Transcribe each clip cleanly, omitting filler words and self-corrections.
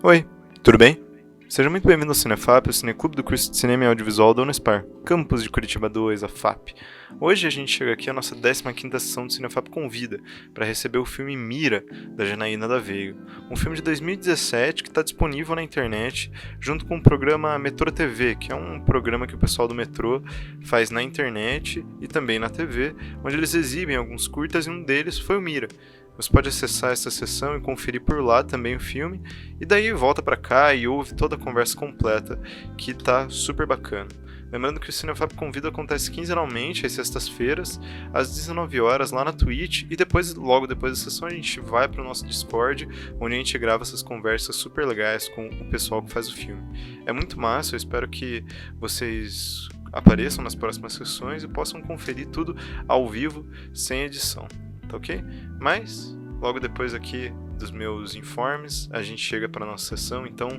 Oi, tudo bem? Seja muito bem-vindo ao Cinefap, o Cineclube do curso de Cinema e Audiovisual da Unespar, campus de Curitiba 2, a FAP. Hoje a gente chega aqui à nossa 15ª sessão do Cinefap Convida, para receber o filme Mira, da Janaína da Veiga, um filme de 2017 que está disponível na internet, junto com o programa Metrô TV, que é um programa que o pessoal do metrô faz na internet e também na TV, onde eles exibem alguns curtas e um deles foi o Mira. Você pode acessar essa sessão e conferir por lá também o filme, e daí volta pra cá e ouve toda a conversa completa, que tá super bacana. Lembrando que o Cinefap Convida acontece quinzenalmente, às sextas-feiras, às 19 horas lá na Twitch, e depois, logo depois da sessão a gente vai pro nosso Discord, onde a gente grava essas conversas super legais com o pessoal que faz o filme. É muito massa, eu espero que vocês apareçam nas próximas sessões e possam conferir tudo ao vivo, sem edição. Tá ok? Mas, logo depois aqui dos meus informes, a gente chega para nossa sessão, então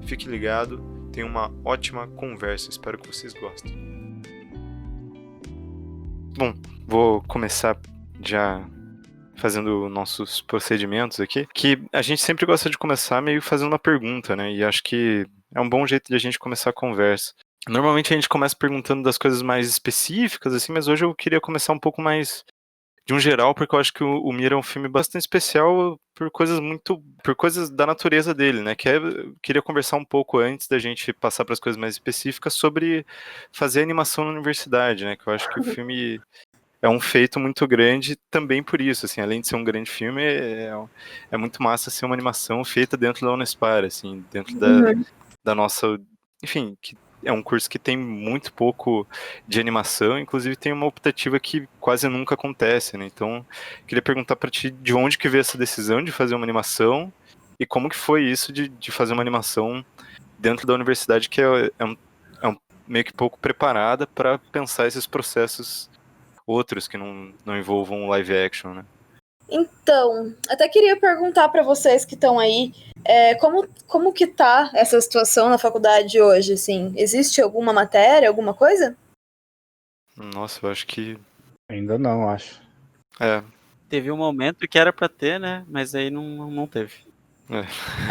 fique ligado, tem uma ótima conversa, espero que vocês gostem. Bom, vou começar já fazendo nossos procedimentos aqui, que a gente sempre gosta de começar meio fazendo uma pergunta, né? E acho que é um bom jeito de a gente começar a conversa. Normalmente a gente começa perguntando das coisas mais específicas, assim, mas hoje eu queria começar um pouco mais de um geral, porque eu acho que o Mira é um filme bastante especial por coisas da natureza dele, né? Eu queria conversar um pouco antes da gente passar para as coisas mais específicas sobre fazer animação na universidade, né? Que eu acho que o filme é um feito muito grande também por isso, assim, além de ser um grande filme, é muito massa ser uma animação feita dentro da Unespar, assim, dentro da nossa, enfim, que é um curso que tem muito pouco de animação, inclusive tem uma optativa que quase nunca acontece, né? Então, queria perguntar para ti de onde que veio essa decisão de fazer uma animação e como que foi isso de fazer uma animação dentro da universidade que é meio que pouco preparada para pensar esses processos outros que não envolvam live action, né? Então, até queria perguntar para vocês que estão aí, como que tá essa situação na faculdade hoje, assim? Existe alguma matéria, alguma coisa? Nossa, eu acho que... Ainda não, acho. Teve um momento que era pra ter, né? Mas aí não teve.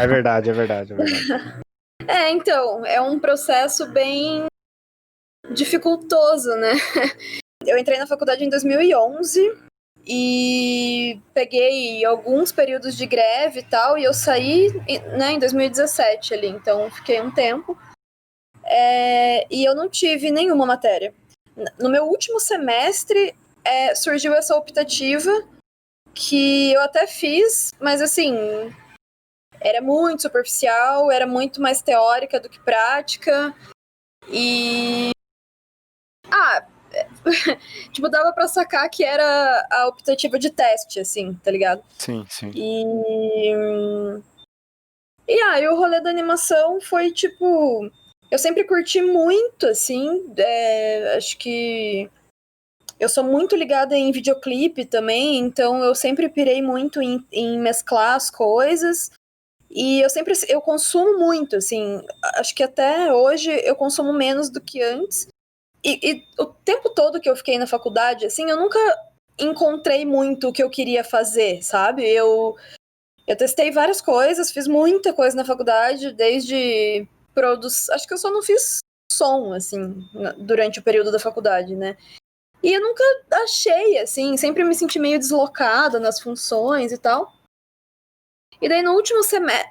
É verdade. Então, é um processo bem dificultoso, né? Eu entrei na faculdade em 2011 e peguei alguns períodos de greve e tal, e eu saí, né, em 2017 ali, então fiquei um tempo. E eu não tive nenhuma matéria. No meu último semestre, surgiu essa optativa que eu até fiz, mas assim, era muito superficial, era muito mais teórica do que prática. E... tipo, dava pra sacar que era a optativa de teste, assim, tá ligado? Sim. E o rolê da animação foi, tipo... Eu sempre curti muito, assim, acho que... Eu sou muito ligada em videoclipe também, então eu sempre pirei muito em mesclar as coisas. E eu consumo muito, assim, acho que até hoje eu consumo menos do que antes. E o tempo todo que eu fiquei na faculdade, assim, eu nunca encontrei muito o que eu queria fazer, sabe? Eu testei várias coisas, fiz muita coisa na faculdade, desde acho que eu só não fiz som, assim, durante o período da faculdade, né? E eu nunca achei, assim, sempre me senti meio deslocada nas funções e tal. E daí no último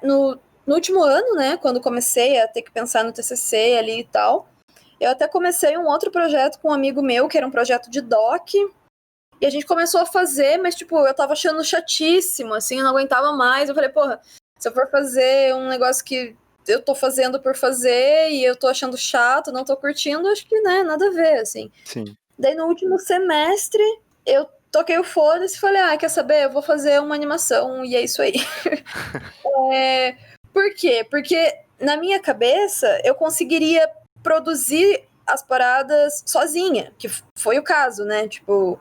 no último ano, né, quando comecei a ter que pensar no TCC ali e tal, eu até comecei um outro projeto com um amigo meu, que era um projeto de doc, e a gente começou a fazer, mas, tipo, eu tava achando chatíssimo, assim, eu não aguentava mais. Eu falei, porra, se eu for fazer um negócio que eu tô fazendo por fazer e eu tô achando chato, não tô curtindo, acho que, né, nada a ver, assim. Sim. Daí no último semestre, eu toquei o foda-se e falei, quer saber? Eu vou fazer uma animação e é isso aí. Por quê? Porque na minha cabeça eu conseguiria produzir as paradas sozinha, que foi o caso, né? Tipo,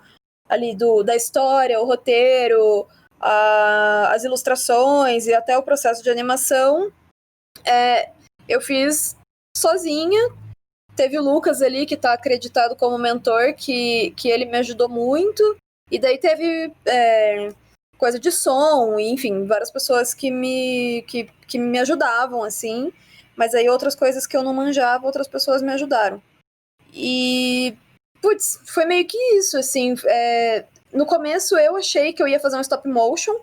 ali da história, o roteiro, as ilustrações e até o processo de animação, eu fiz sozinha. Teve o Lucas ali, que tá acreditado como mentor, que ele me ajudou muito. E daí teve coisa de som, e, enfim, várias pessoas que me ajudavam, assim, mas aí outras coisas que eu não manjava, outras pessoas me ajudaram. E, putz, foi meio que isso, assim, no começo eu achei que eu ia fazer um stop motion,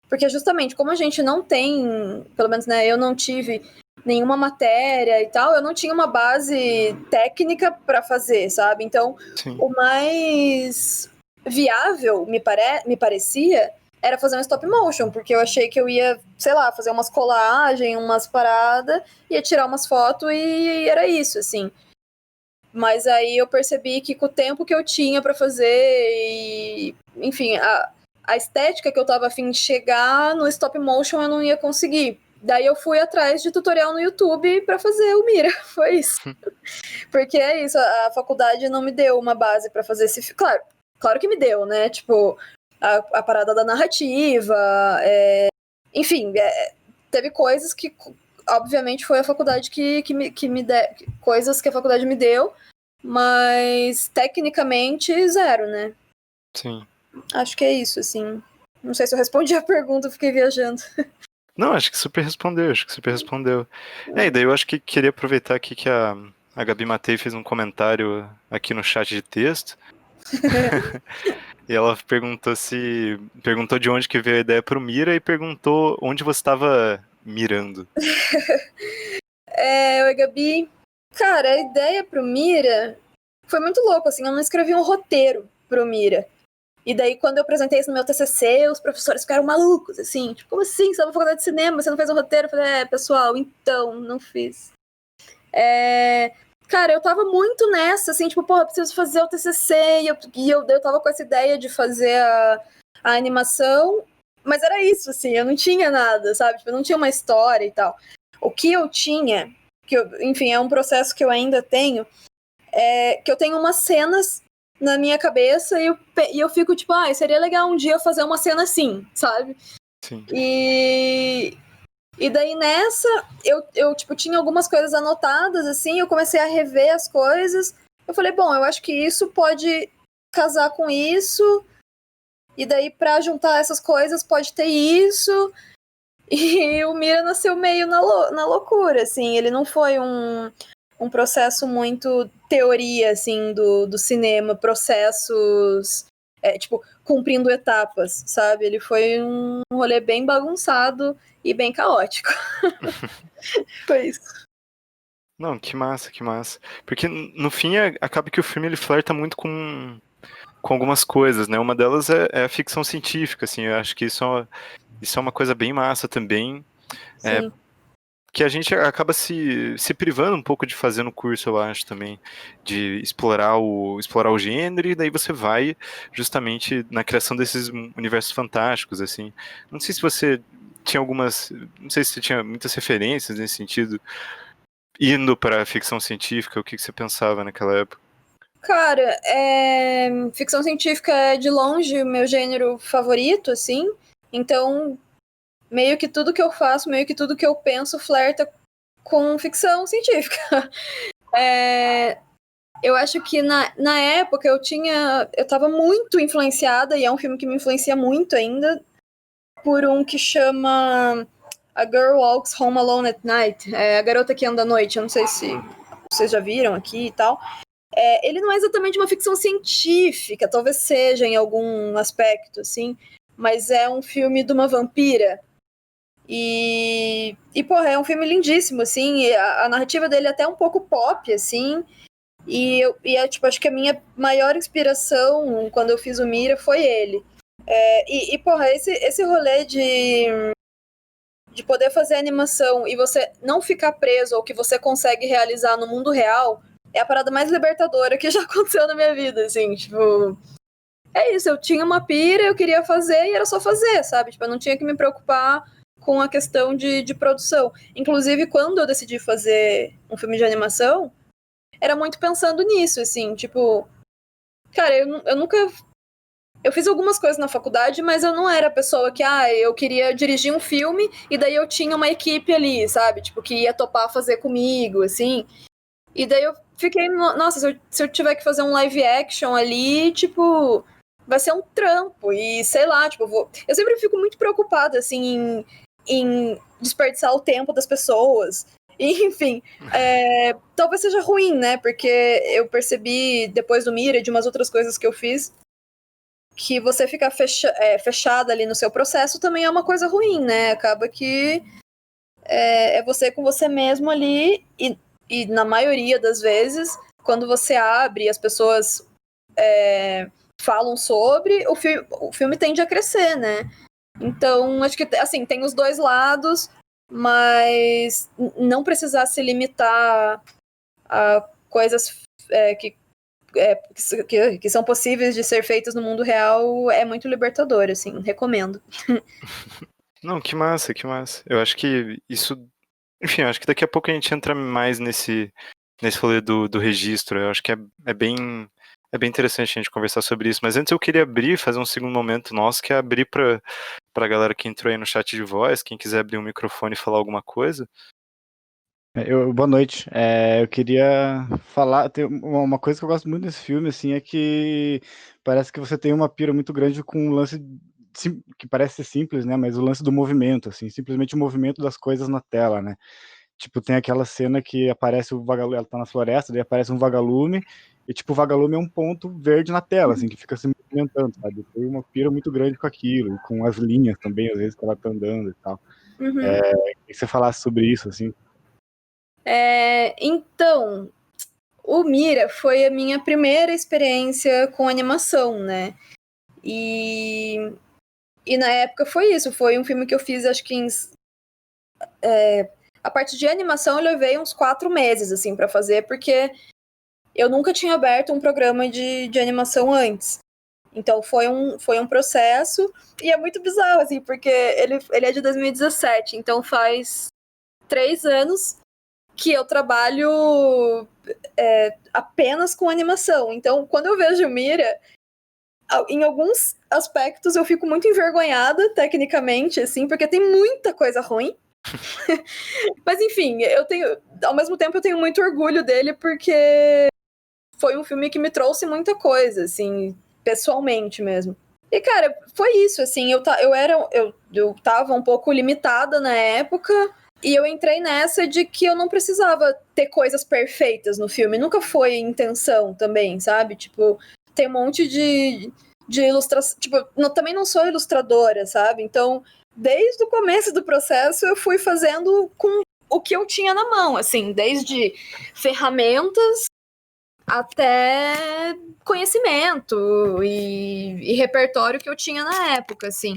porque justamente como a gente não tem, pelo menos, né, eu não tive nenhuma matéria e tal, eu não tinha uma base técnica para fazer, sabe? Então, Sim. o mais viável, me parecia, era fazer um stop motion, porque eu achei que eu ia, sei lá, fazer umas colagens, umas paradas, ia tirar umas fotos e era isso, assim. Mas aí eu percebi que com o tempo que eu tinha pra fazer e, enfim, a estética que eu tava a fim de chegar no stop motion eu não ia conseguir. Daí eu fui atrás de tutorial no YouTube pra fazer o Mira, foi isso. Porque é isso, a faculdade não me deu uma base pra fazer esse filme. Claro que me deu, né? Tipo, a parada da narrativa, enfim, teve coisas que, obviamente, foi a faculdade que me deu, coisas que a faculdade me deu, mas tecnicamente zero, né? Sim. Acho que é isso, assim. Não sei se eu respondi a pergunta, fiquei viajando. Não, acho que super respondeu, E daí eu acho que queria aproveitar aqui que a Gabi Matei fez um comentário aqui no chat de texto. E ela perguntou de onde que veio a ideia pro Mira e perguntou onde você estava mirando. Oi, Gabi. Cara, a ideia pro Mira foi muito louco, assim, eu não escrevi um roteiro pro Mira. E daí, quando eu apresentei isso no meu TCC, os professores ficaram malucos, assim, tipo, como assim? Você tá na faculdade de cinema, você não fez um roteiro? Eu falei, pessoal, então, não fiz. Cara, eu tava muito nessa, assim, tipo, porra, preciso fazer o TCC, e eu tava com essa ideia de fazer a animação, mas era isso, assim, eu não tinha nada, sabe? Tipo, eu não tinha uma história e tal. O que eu tinha, enfim, é um processo que eu ainda tenho, que eu tenho umas cenas na minha cabeça e eu fico, tipo, seria legal um dia eu fazer uma cena assim, sabe? Sim. E daí nessa, eu tipo, tinha algumas coisas anotadas, assim, eu comecei a rever as coisas. Eu falei, bom, eu acho que isso pode casar com isso, e daí pra juntar essas coisas pode ter isso. E o Mira nasceu meio na loucura, assim, ele não foi um processo muito teoria, assim, do cinema, processos, tipo, cumprindo etapas, sabe? Ele foi um rolê bem bagunçado e bem caótico. Foi isso. Não, que massa, que massa. Porque no fim acaba que o filme ele flerta muito com algumas coisas, né? Uma delas é a ficção científica, assim. Eu acho que isso é uma coisa bem massa também. Sim. Que a gente acaba se privando um pouco de fazer no curso, eu acho também, de explorar o gênero, e daí você vai justamente na criação desses universos fantásticos, assim. Não sei se você tinha não sei se você tinha muitas referências nesse sentido, indo para ficção científica, o que você pensava naquela época? Cara, ficção científica é de longe o meu gênero favorito, assim. Então, meio que tudo que eu faço, meio que tudo que eu penso flerta com ficção científica. Eu acho que na época eu tava muito influenciada, e é um filme que me influencia muito ainda, por um que chama A Girl Walks Home Alone at Night, A Garota que Anda à Noite. Eu não sei se vocês já viram aqui e tal. Ele não é exatamente uma ficção científica, talvez seja em algum aspecto, assim, mas é um filme de uma vampira. Porra, é um filme lindíssimo, assim, e a narrativa dele é até um pouco pop, assim, tipo, acho que a minha maior inspiração quando eu fiz o Mira foi ele. Porra, esse rolê de poder fazer animação e você não ficar preso ao que você consegue realizar no mundo real é a parada mais libertadora que já aconteceu na minha vida, assim, tipo... É isso, eu tinha uma pira, eu queria fazer e era só fazer, sabe? Tipo, eu não tinha que me preocupar com a questão de produção. Inclusive, quando eu decidi fazer um filme de animação, era muito pensando nisso, assim, tipo... Cara, eu nunca... Eu fiz algumas coisas na faculdade, mas eu não era a pessoa que, eu queria dirigir um filme e daí eu tinha uma equipe ali, sabe? Tipo, que ia topar fazer comigo, assim. E daí eu fiquei, nossa, se eu tiver que fazer um live action ali, tipo, vai ser um trampo. E sei lá, tipo, eu sempre fico muito preocupada, assim, em desperdiçar o tempo das pessoas. E, enfim, talvez seja ruim, né? Porque eu percebi, depois do Mira e de umas outras coisas que eu fiz, que você ficar fechada ali no seu processo também é uma coisa ruim, né? Acaba que é você com você mesmo ali, e na maioria das vezes, quando você abre e as pessoas falam sobre, o filme tende a crescer, né? Então, acho que, assim, tem os dois lados, mas não precisar se limitar a coisas que são possíveis de ser feitas no mundo real é muito libertador, assim, recomendo. Não, que massa, que massa. Eu acho que isso. Enfim, eu acho que daqui a pouco a gente entra mais nesse rolê do registro. Eu acho que é bem interessante a gente conversar sobre isso. Mas antes eu queria fazer um segundo momento nosso, que é abrir pra galera que entrou aí no chat de voz, quem quiser abrir um microfone e falar alguma coisa. Boa noite. Eu queria falar, tem uma coisa que eu gosto muito desse filme, assim, é que parece que você tem uma pira muito grande com um lance que parece ser simples, né? Mas o lance do movimento, assim, simplesmente o movimento das coisas na tela, né? Tipo, tem aquela cena que aparece o vagalume, ela tá na floresta, daí aparece um vagalume, e tipo, o vagalume é um ponto verde na tela, assim, que fica se movimentando, sabe? Tem uma pira muito grande com aquilo, e com as linhas também, às vezes, que ela tá andando e tal. Uhum. Que você falasse sobre isso, assim. Então, o Mira foi a minha primeira experiência com animação, né? E na época foi isso, foi um filme que eu fiz, acho que a parte de animação eu levei uns 4 meses, assim, pra fazer, porque eu nunca tinha aberto um programa de animação antes. Então foi um processo, e é muito bizarro, assim, porque ele é de 2017, então faz 3 anos que eu trabalho apenas com animação. Então, quando eu vejo Mira, em alguns aspectos eu fico muito envergonhada, tecnicamente, assim, porque tem muita coisa ruim. Mas, enfim, ao mesmo tempo eu tenho muito orgulho dele, porque foi um filme que me trouxe muita coisa, assim, pessoalmente mesmo. E, cara, foi isso, assim, eu tava um pouco limitada na época, e eu entrei nessa de que eu não precisava ter coisas perfeitas no filme. Nunca foi intenção também, sabe? Tipo, tem um monte de ilustração. Tipo, também não sou ilustradora, sabe? Então, desde o começo do processo, eu fui fazendo com o que eu tinha na mão, assim, desde ferramentas até conhecimento e repertório que eu tinha na época, assim.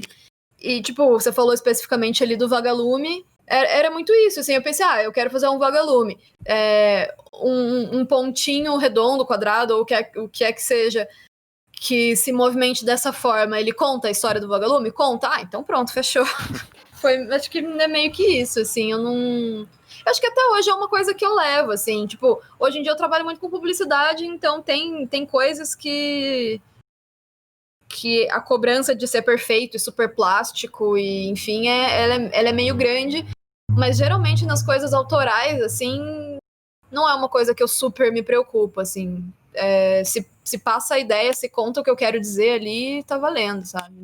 E, tipo, você falou especificamente ali do vagalume, era muito isso, assim, eu pensei, eu quero fazer um vagalume, um pontinho redondo, quadrado, ou o que é que seja, que se movimente dessa forma, ele conta a história do vagalume? Conta? Então pronto, fechou. Acho que é meio que isso, assim, eu não... Acho que até hoje é uma coisa que eu levo, assim, tipo, hoje em dia eu trabalho muito com publicidade, então tem coisas que a cobrança de ser perfeito e super plástico, e enfim, ela é meio grande, mas geralmente nas coisas autorais, assim, não é uma coisa que eu super me preocupo, assim. Se passa a ideia, se conta o que eu quero dizer ali, tá valendo, sabe?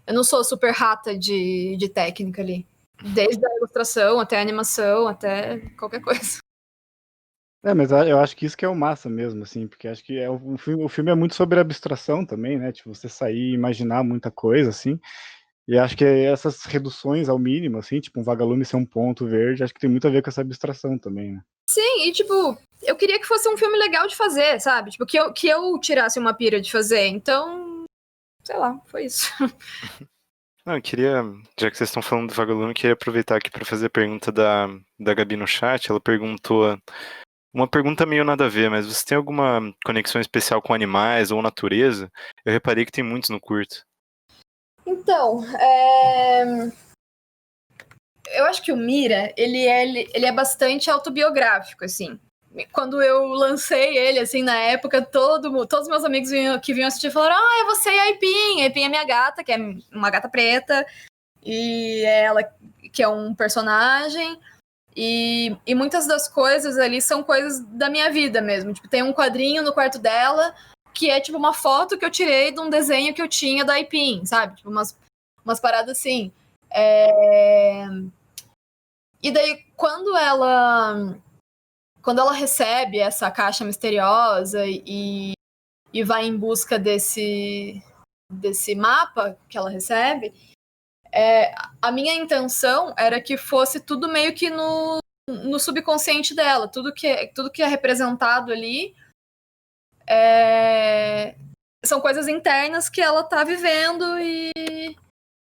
Eu não sou super rata de técnica ali. Desde a ilustração, até a animação, até qualquer coisa. Mas eu acho que isso que é o massa mesmo, assim, porque acho que o filme é muito sobre abstração também, né? Tipo, você sair e imaginar muita coisa, assim. E acho que essas reduções ao mínimo, assim, tipo, um vagalume ser um ponto verde, acho que tem muito a ver com essa abstração também, né? Sim, e tipo, eu queria que fosse um filme legal de fazer, sabe? Tipo, que eu tirasse uma pira de fazer. Então, sei lá, foi isso. Não, eu queria, já que vocês estão falando do vagalume, eu queria aproveitar aqui para fazer a pergunta da Gabi no chat. Ela perguntou uma pergunta meio nada a ver, mas você tem alguma conexão especial com animais ou natureza? Eu reparei que tem muitos no curto. Então, eu acho que o Mira, ele é bastante autobiográfico, assim. Quando eu lancei ele, assim, na época, todos meus amigos que vinham assistir falaram: é você e a Aipim. A Aipim é minha gata, que é uma gata preta, e ela que é um personagem. E muitas das coisas ali são coisas da minha vida mesmo. Tipo, tem um quadrinho no quarto dela que é tipo uma foto que eu tirei de um desenho que eu tinha da Ipin, sabe? Tipo, umas paradas assim. E daí, quando ela recebe essa caixa misteriosa e vai em busca desse mapa que ela recebe, a minha intenção era que fosse tudo meio que no subconsciente dela. Tudo que é representado ali são coisas internas que ela tá vivendo e...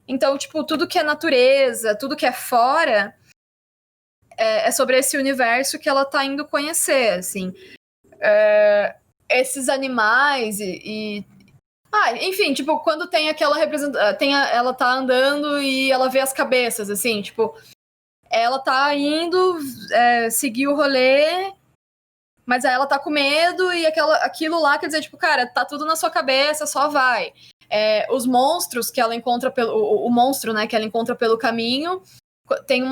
Então, tipo, tudo que é natureza, tudo que é fora é sobre esse universo que ela tá indo conhecer, assim. Esses animais enfim, tipo, quando tem aquela ela tá andando e ela vê as cabeças, assim, tipo, ela tá indo seguir o rolê, mas aí ela tá com medo e aquilo lá quer dizer, tipo, cara, tá tudo na sua cabeça, só vai. Os monstros que ela encontra o monstro, né, que ela encontra pelo caminho, tem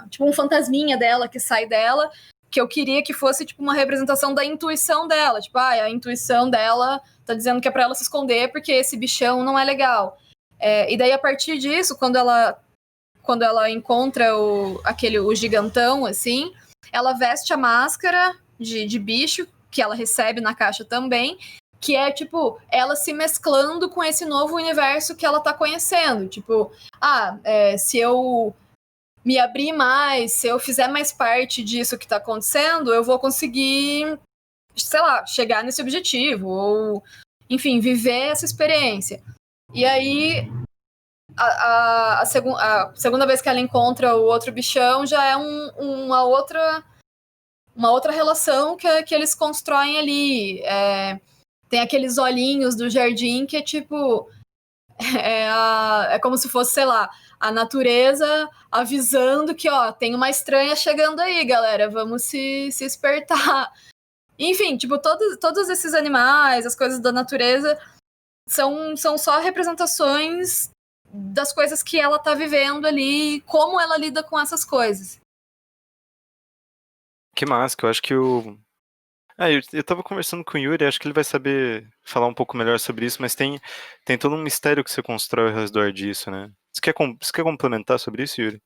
tipo um fantasminha dela que sai dela, que eu queria que fosse tipo uma representação da intuição dela, tipo, a intuição dela tá dizendo que é pra ela se esconder porque esse bichão não é legal. E daí a partir disso, quando ela encontra o gigantão, assim, ela veste a máscara de bicho que ela recebe na caixa também, que é, tipo, ela se mesclando com esse novo universo que ela tá conhecendo. Tipo, se eu me abrir mais, se eu fizer mais parte disso que tá acontecendo, eu vou conseguir, sei lá, chegar nesse objetivo, ou, enfim, viver essa experiência. E aí, a segunda vez que ela encontra o outro bichão já é uma outra relação que eles constroem ali. Tem aqueles olhinhos do jardim que é tipo... É como se fosse, sei lá, a natureza avisando que, ó, tem uma estranha chegando aí, galera, vamos se espertar. Enfim, tipo, todos esses animais, as coisas da natureza, são só representações das coisas que ela tá vivendo ali, como ela lida com essas coisas. Que massa, que eu acho que eu tava conversando com o Yuri, acho que ele vai saber falar um pouco melhor sobre isso, mas tem todo um mistério que você constrói ao redor disso, né? Você quer complementar sobre isso, Yuri?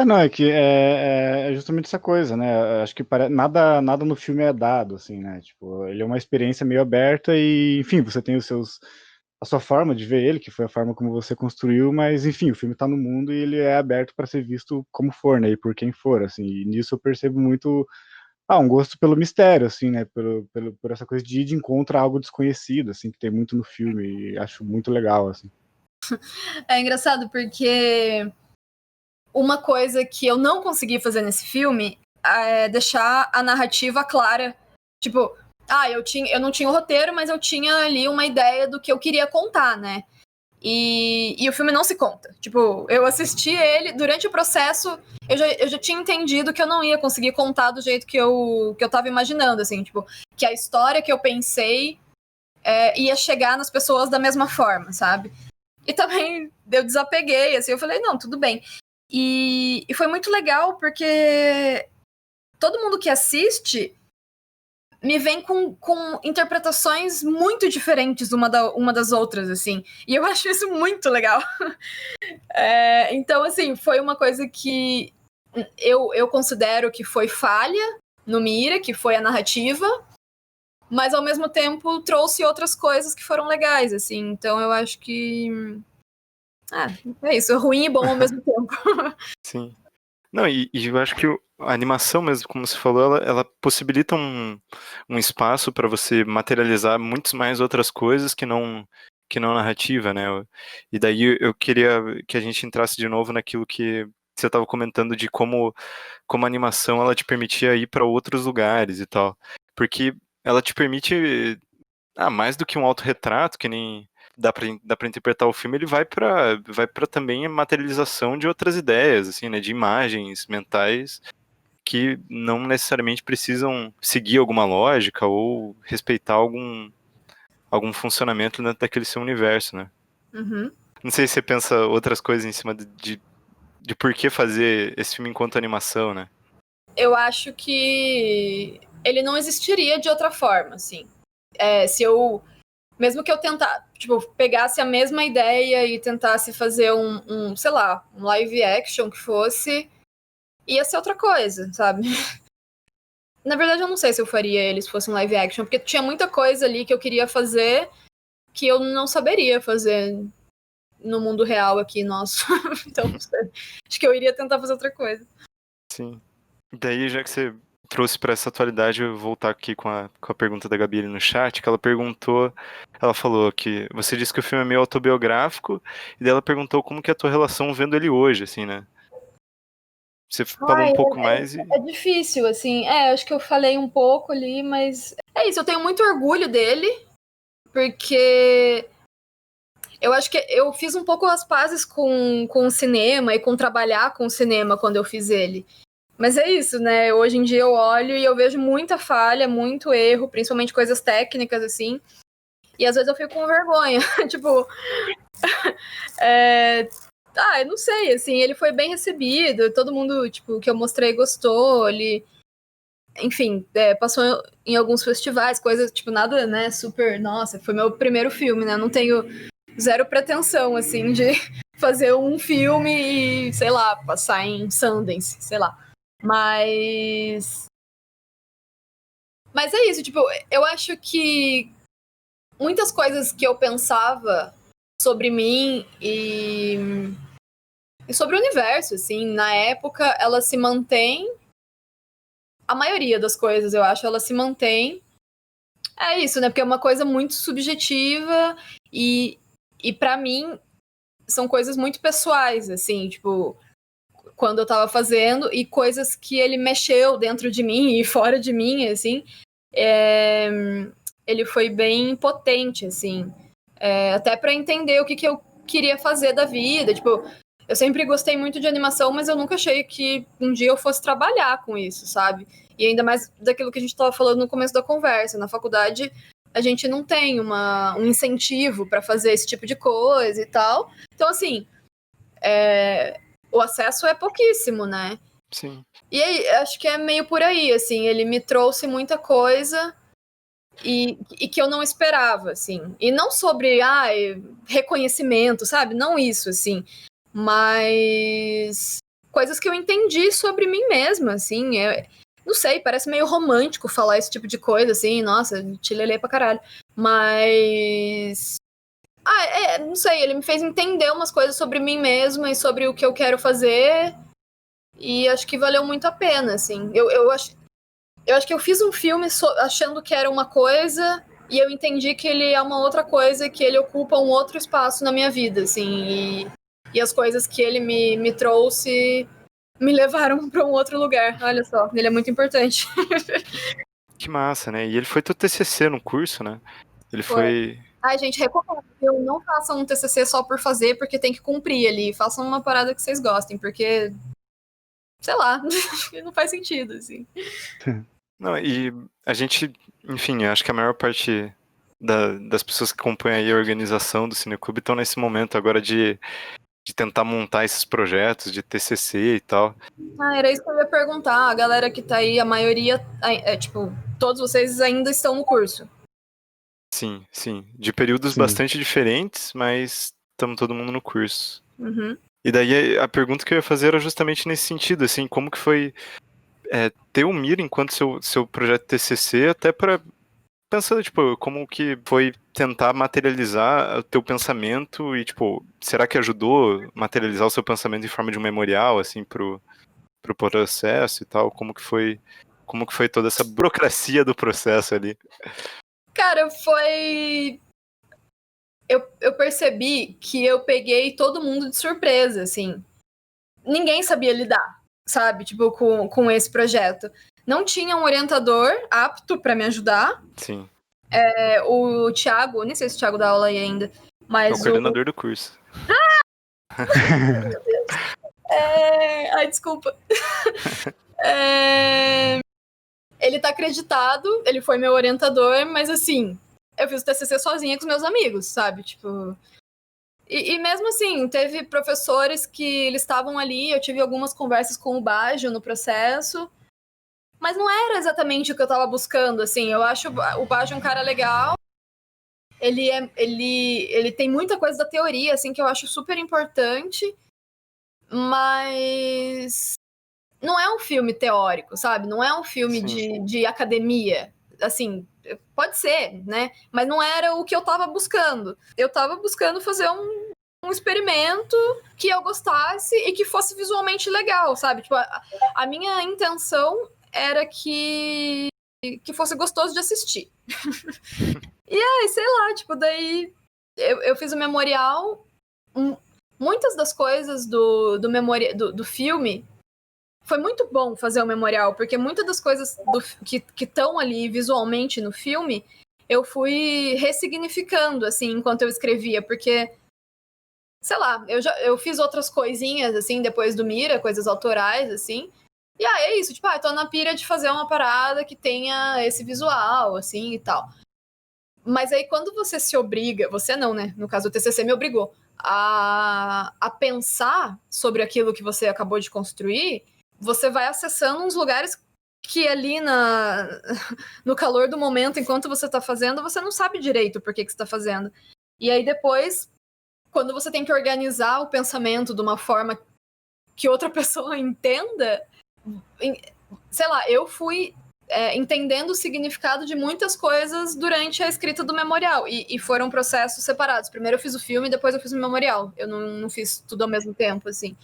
Não, é que é justamente essa coisa, né? Acho que nada no filme é dado, assim, né? Tipo, ele é uma experiência meio aberta e, enfim, você tem a sua forma de ver ele, que foi a forma como você construiu, mas, enfim, o filme tá no mundo e ele é aberto para ser visto como for, né? E por quem for, assim. E nisso eu percebo muito, um gosto pelo mistério, assim, né? Por essa coisa de ir de encontro a algo desconhecido, assim, que tem muito no filme e acho muito legal, assim. É engraçado porque uma coisa que eu não consegui fazer nesse filme é deixar a narrativa clara. Tipo, eu não tinha o roteiro, mas eu tinha ali uma ideia do que eu queria contar, né? E o filme não se conta. Tipo, eu assisti ele, durante o processo, eu já tinha entendido que eu não ia conseguir contar do jeito que eu tava imaginando, assim, tipo, que a história que eu pensei ia chegar nas pessoas da mesma forma, sabe? E também eu desapeguei, assim, eu falei, não, tudo bem. E foi muito legal porque todo mundo que assiste me vem com interpretações muito diferentes uma das outras, assim. E eu acho isso muito legal. Então, assim, foi uma coisa que eu considero que foi falha no Mira, que foi a narrativa, mas ao mesmo tempo trouxe outras coisas que foram legais, assim. Então eu acho que... é isso, ruim e bom ao mesmo tempo. Sim. Não, e eu acho que a animação mesmo, como você falou, ela possibilita um espaço para você materializar muitas mais outras coisas que não narrativa, né? E daí eu queria que a gente entrasse de novo naquilo que você estava comentando de como a animação ela te permitia ir para outros lugares e tal. Porque ela te permite mais do que um autorretrato, que nem dá pra interpretar o filme, ele vai para também a materialização de outras ideias, assim, né, de imagens mentais que não necessariamente precisam seguir alguma lógica ou respeitar algum funcionamento dentro daquele seu universo, né? Uhum. Não sei se você pensa outras coisas em cima de por que fazer esse filme enquanto animação, né? Eu acho que ele não existiria de outra forma, assim. Mesmo que eu tentar, tipo, pegasse a mesma ideia e tentasse fazer sei lá, um live action que fosse, ia ser outra coisa, sabe? Na verdade, eu não sei se eu faria ele se fosse um live action, porque tinha muita coisa ali que eu queria fazer que eu não saberia fazer no mundo real aqui, nosso. Então, não sei. Acho que eu iria tentar fazer outra coisa. Sim. Daí, já que você trouxe pra essa atualidade, eu vou voltar aqui com a pergunta da Gabi ali no chat, que ela falou que você disse que o filme é meio autobiográfico, e daí ela perguntou como que é a tua relação vendo ele hoje, assim, né? Você falou um Ai, pouco mais é difícil, assim. Acho que eu falei um pouco ali, mas é isso, eu tenho muito orgulho dele, porque eu acho que eu fiz um pouco as pazes com o cinema e com trabalhar com o cinema quando eu fiz ele. Mas é isso, né? Hoje em dia eu olho e eu vejo muita falha, muito erro, principalmente coisas técnicas, assim. E às vezes eu fico com vergonha. Tipo, eu não sei, assim, ele foi bem recebido, todo mundo, tipo, que eu mostrei gostou, ele... Enfim, passou em alguns festivais, coisas, tipo, nada, né, super... Nossa, foi meu primeiro filme, né? Não tenho zero pretensão, assim, de fazer um filme e, sei lá, passar em Sundance, sei lá. Mas é isso, tipo, eu acho que muitas coisas que eu pensava sobre mim e sobre o universo, assim, na época, elas se mantêm. A maioria das coisas, eu acho, elas se mantêm. É isso, né? Porque é uma coisa muito subjetiva e para mim são coisas muito pessoais, assim, tipo, quando eu tava fazendo e coisas que ele mexeu dentro de mim e fora de mim, assim, ele foi bem potente, assim, até para entender o que eu queria fazer da vida, tipo, eu sempre gostei muito de animação, mas eu nunca achei que um dia eu fosse trabalhar com isso, sabe? E ainda mais daquilo que a gente estava falando no começo da conversa, na faculdade a gente não tem um incentivo para fazer esse tipo de coisa e tal, então assim, o acesso é pouquíssimo, né? sim. E aí, acho que é meio por aí, assim, ele me trouxe muita coisa e que eu não esperava, assim. E não sobre, reconhecimento, sabe? Não isso, assim. Mas coisas que eu entendi sobre mim mesma, assim. Não sei, parece meio romântico falar esse tipo de coisa, assim. Nossa, te lelei pra caralho. Mas... não sei, ele me fez entender umas coisas sobre mim mesma e sobre o que eu quero fazer... E acho que valeu muito a pena, assim. Eu acho que eu fiz um filme achando que era uma coisa e eu entendi que ele é uma outra coisa e que ele ocupa um outro espaço na minha vida, assim. E as coisas que ele me trouxe me levaram para um outro lugar. Olha só, ele é muito importante. Que massa, né? E ele foi teu TCC no curso, né? Ele foi... Ai, gente, recomendo. Não façam um TCC só por fazer, porque tem que cumprir ali. Façam uma parada que vocês gostem, porque... Sei lá, não faz sentido, assim. Não, e a gente, enfim, acho que a maior parte das pessoas que acompanham aí a organização do Cineclube estão nesse momento agora de tentar montar esses projetos de TCC e tal. Era isso que eu ia perguntar. A galera que tá aí, a maioria, tipo, todos vocês ainda estão no curso. Sim, sim. De períodos Sim. bastante diferentes, mas estamos todo mundo no curso. Uhum. E daí a pergunta que eu ia fazer era justamente nesse sentido, assim, como que foi ter o Mira enquanto seu projeto TCC, até para pensando, tipo, como que foi tentar materializar o teu pensamento e, tipo, será que ajudou materializar o seu pensamento em forma de um memorial, assim, pro processo e tal? Como que foi toda essa burocracia do processo ali? Cara, foi... Eu percebi que eu peguei todo mundo de surpresa, assim. Ninguém sabia lidar, sabe? Tipo, com esse projeto. Não tinha um orientador apto para me ajudar. Sim. O Thiago, nem sei se o Thiago dá aula aí ainda, É o mas coordenador do curso. Ai, desculpa. Ele tá acreditado, ele foi meu orientador, mas assim, eu fiz o TCC sozinha com os meus amigos, sabe? Tipo... E mesmo assim, teve professores que eles estavam ali, eu tive algumas conversas com o Baggio no processo, Mas não era exatamente o que eu tava buscando, assim. Eu acho o Baggio um cara legal. Ele tem muita coisa da teoria, assim, que eu acho super importante. Mas não é um filme teórico, sabe? Não é um filme de academia. Assim, pode ser, né? Mas não era o que eu tava buscando. Eu tava buscando fazer um experimento que eu gostasse e que fosse visualmente legal, sabe? Tipo, a minha intenção era que fosse gostoso de assistir. E aí, sei lá, tipo, daí eu fiz o memorial. Muitas das coisas do filme foi muito bom fazer o memorial, porque muitas das coisas que estão ali visualmente no filme eu fui ressignificando, assim, enquanto eu escrevia, porque sei lá, eu fiz outras coisinhas, assim, depois do Mira, coisas autorais, assim. E aí é isso, tipo, eu tô na pira de fazer uma parada que tenha esse visual, assim, e tal. Mas aí quando você se obriga, você não, né? No caso, o TCC me obrigou a pensar sobre aquilo que você acabou de construir, você vai acessando uns lugares que ali no calor do momento, enquanto você tá fazendo, você não sabe direito por que você tá fazendo. E aí depois, quando você tem que organizar o pensamento de uma forma que outra pessoa entenda, sei lá, eu fui entendendo o significado de muitas coisas durante a escrita do memorial, e foram processos separados. Primeiro eu fiz o filme, depois eu fiz o memorial. Eu não fiz tudo ao mesmo tempo, assim.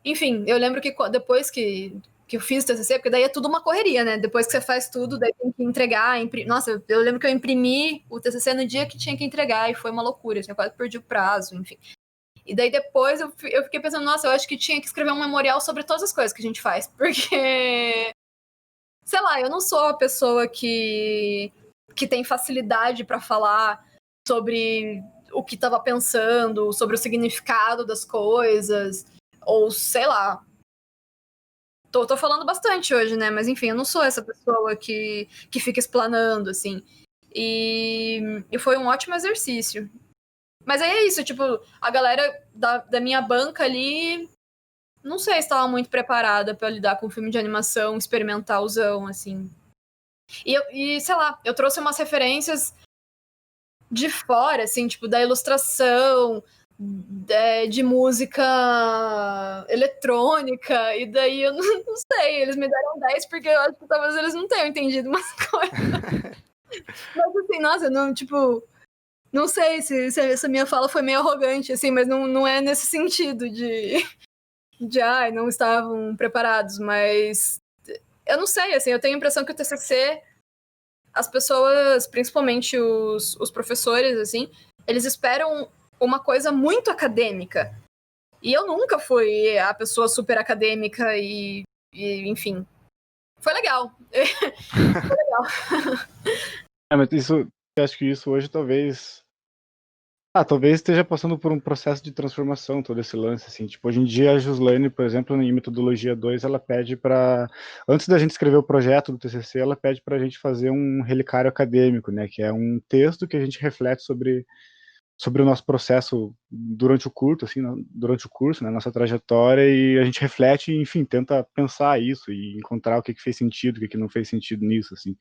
Enfim, eu lembro que depois que eu fiz o TCC, porque daí é tudo uma correria, né? Depois que você faz tudo, daí tem que entregar. Nossa, eu lembro que eu imprimi o TCC no dia que tinha que entregar, e foi uma loucura, assim, eu quase perdi o prazo, enfim. E daí depois eu fiquei pensando, nossa, eu acho que tinha que escrever um memorial sobre todas as coisas que a gente faz, porque, sei lá, eu não sou a pessoa que tem facilidade para falar sobre o que estava pensando, sobre o significado das coisas, ou sei lá. Tô falando bastante hoje, né? Mas enfim, eu não sou essa pessoa que fica explanando, assim. E foi um ótimo exercício. Mas aí é isso, tipo, a galera da minha banca ali, não sei se estava muito preparada para lidar com filme de animação experimentalzão, assim. E, sei lá, eu trouxe umas referências de fora, assim, tipo, da ilustração, de música eletrônica, e daí eu não sei, eles me deram 10 porque eu acho que talvez eles não tenham entendido umas coisas. Mas assim, nossa, não, tipo, não sei se essa minha fala foi meio arrogante, assim, mas não é nesse sentido de não estavam preparados, mas eu não sei, assim, eu tenho a impressão que o TCC, as pessoas, principalmente os professores, assim, eles esperam uma coisa muito acadêmica. E eu nunca fui a pessoa super acadêmica e enfim, foi legal. Foi legal. Mas isso, eu acho que isso hoje talvez esteja passando por um processo de transformação, todo esse lance, assim, tipo, hoje em dia a Gislaine, por exemplo, em Metodologia 2, ela pede para, antes da gente escrever o projeto do TCC, ela pede para a gente fazer um relicário acadêmico, né, que é um texto que a gente reflete sobre o nosso processo durante o curso, assim, durante o curso, né, nossa trajetória, e a gente reflete, enfim, tenta pensar isso e encontrar o que fez sentido, o que não fez sentido nisso, assim.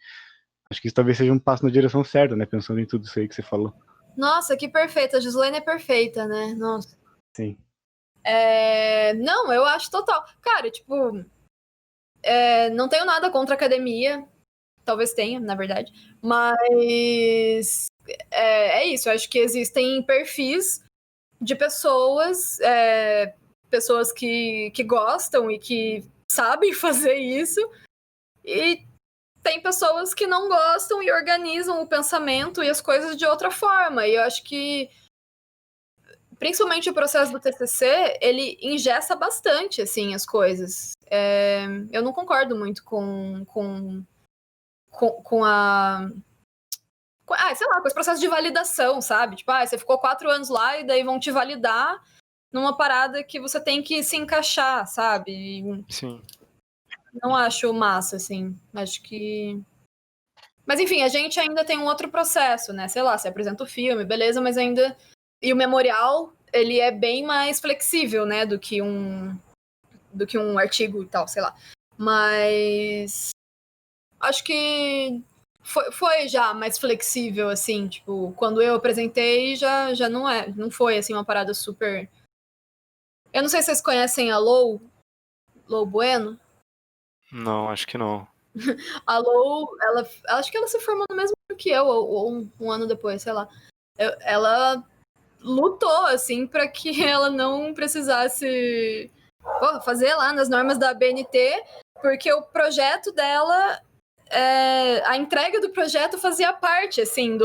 Acho que isso talvez seja um passo na direção certa, né, pensando em tudo isso aí que você falou. Nossa, que perfeita. A Gislaine é perfeita, né? Nossa. Sim. Não, eu acho total. Cara, tipo, não tenho nada contra a academia. Talvez tenha, na verdade. Mas é isso. Eu acho que existem perfis de pessoas, pessoas que gostam e que sabem fazer isso. E tem pessoas que não gostam e organizam o pensamento e as coisas de outra forma. E eu acho que principalmente o processo do TCC, ele engessa bastante, assim, as coisas. Eu não concordo muito com a... sei lá, com esse processo de validação, sabe? Tipo, você ficou 4 anos lá e daí vão te validar numa parada que você tem que se encaixar, sabe? Sim. Não acho massa, assim. Acho que... Mas, enfim, a gente ainda tem um outro processo, né? Sei lá, você apresenta o filme, beleza, mas ainda... E o memorial, ele é bem mais flexível, né, do que um artigo e tal, sei lá. Mas acho que foi já mais flexível, assim, tipo, quando eu apresentei já não foi, assim, uma parada super... Eu não sei se vocês conhecem a Lou Bueno. Não, acho que não. A Lou, acho que ela se formou no mesmo ano que eu, ou um ano depois, sei lá. Ela lutou, assim, para que ela não precisasse fazer lá nas normas da BNT, porque o projeto dela, a entrega do projeto fazia parte, assim,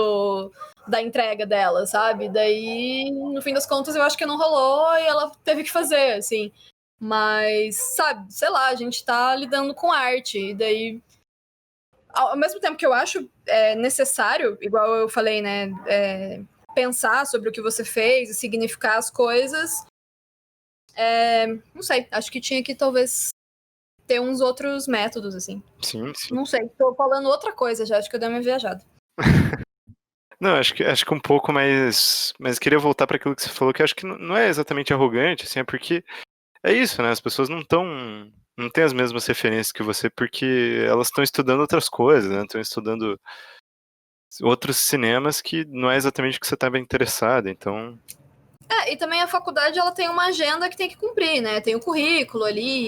da entrega dela, sabe? Daí, no fim das contas, eu acho que não rolou e ela teve que fazer, assim. Mas, sabe, sei lá, a gente tá lidando com arte, e daí, ao mesmo tempo que eu acho necessário, igual eu falei, né, pensar sobre o que você fez e significar as coisas, não sei, acho que tinha que talvez ter uns outros métodos, assim. Sim. Não sei, tô falando outra coisa já, acho que eu dei uma viajada. Não, acho que um pouco mais. Mas queria voltar para aquilo que você falou, que eu acho que não é exatamente arrogante, assim, é porque é isso, né? As pessoas não têm as mesmas referências que você porque elas estão estudando outras coisas, né? Estão estudando outros cinemas que não é exatamente o que você estava interessado, então. E também a faculdade, ela tem uma agenda que tem que cumprir, né? Tem o currículo ali.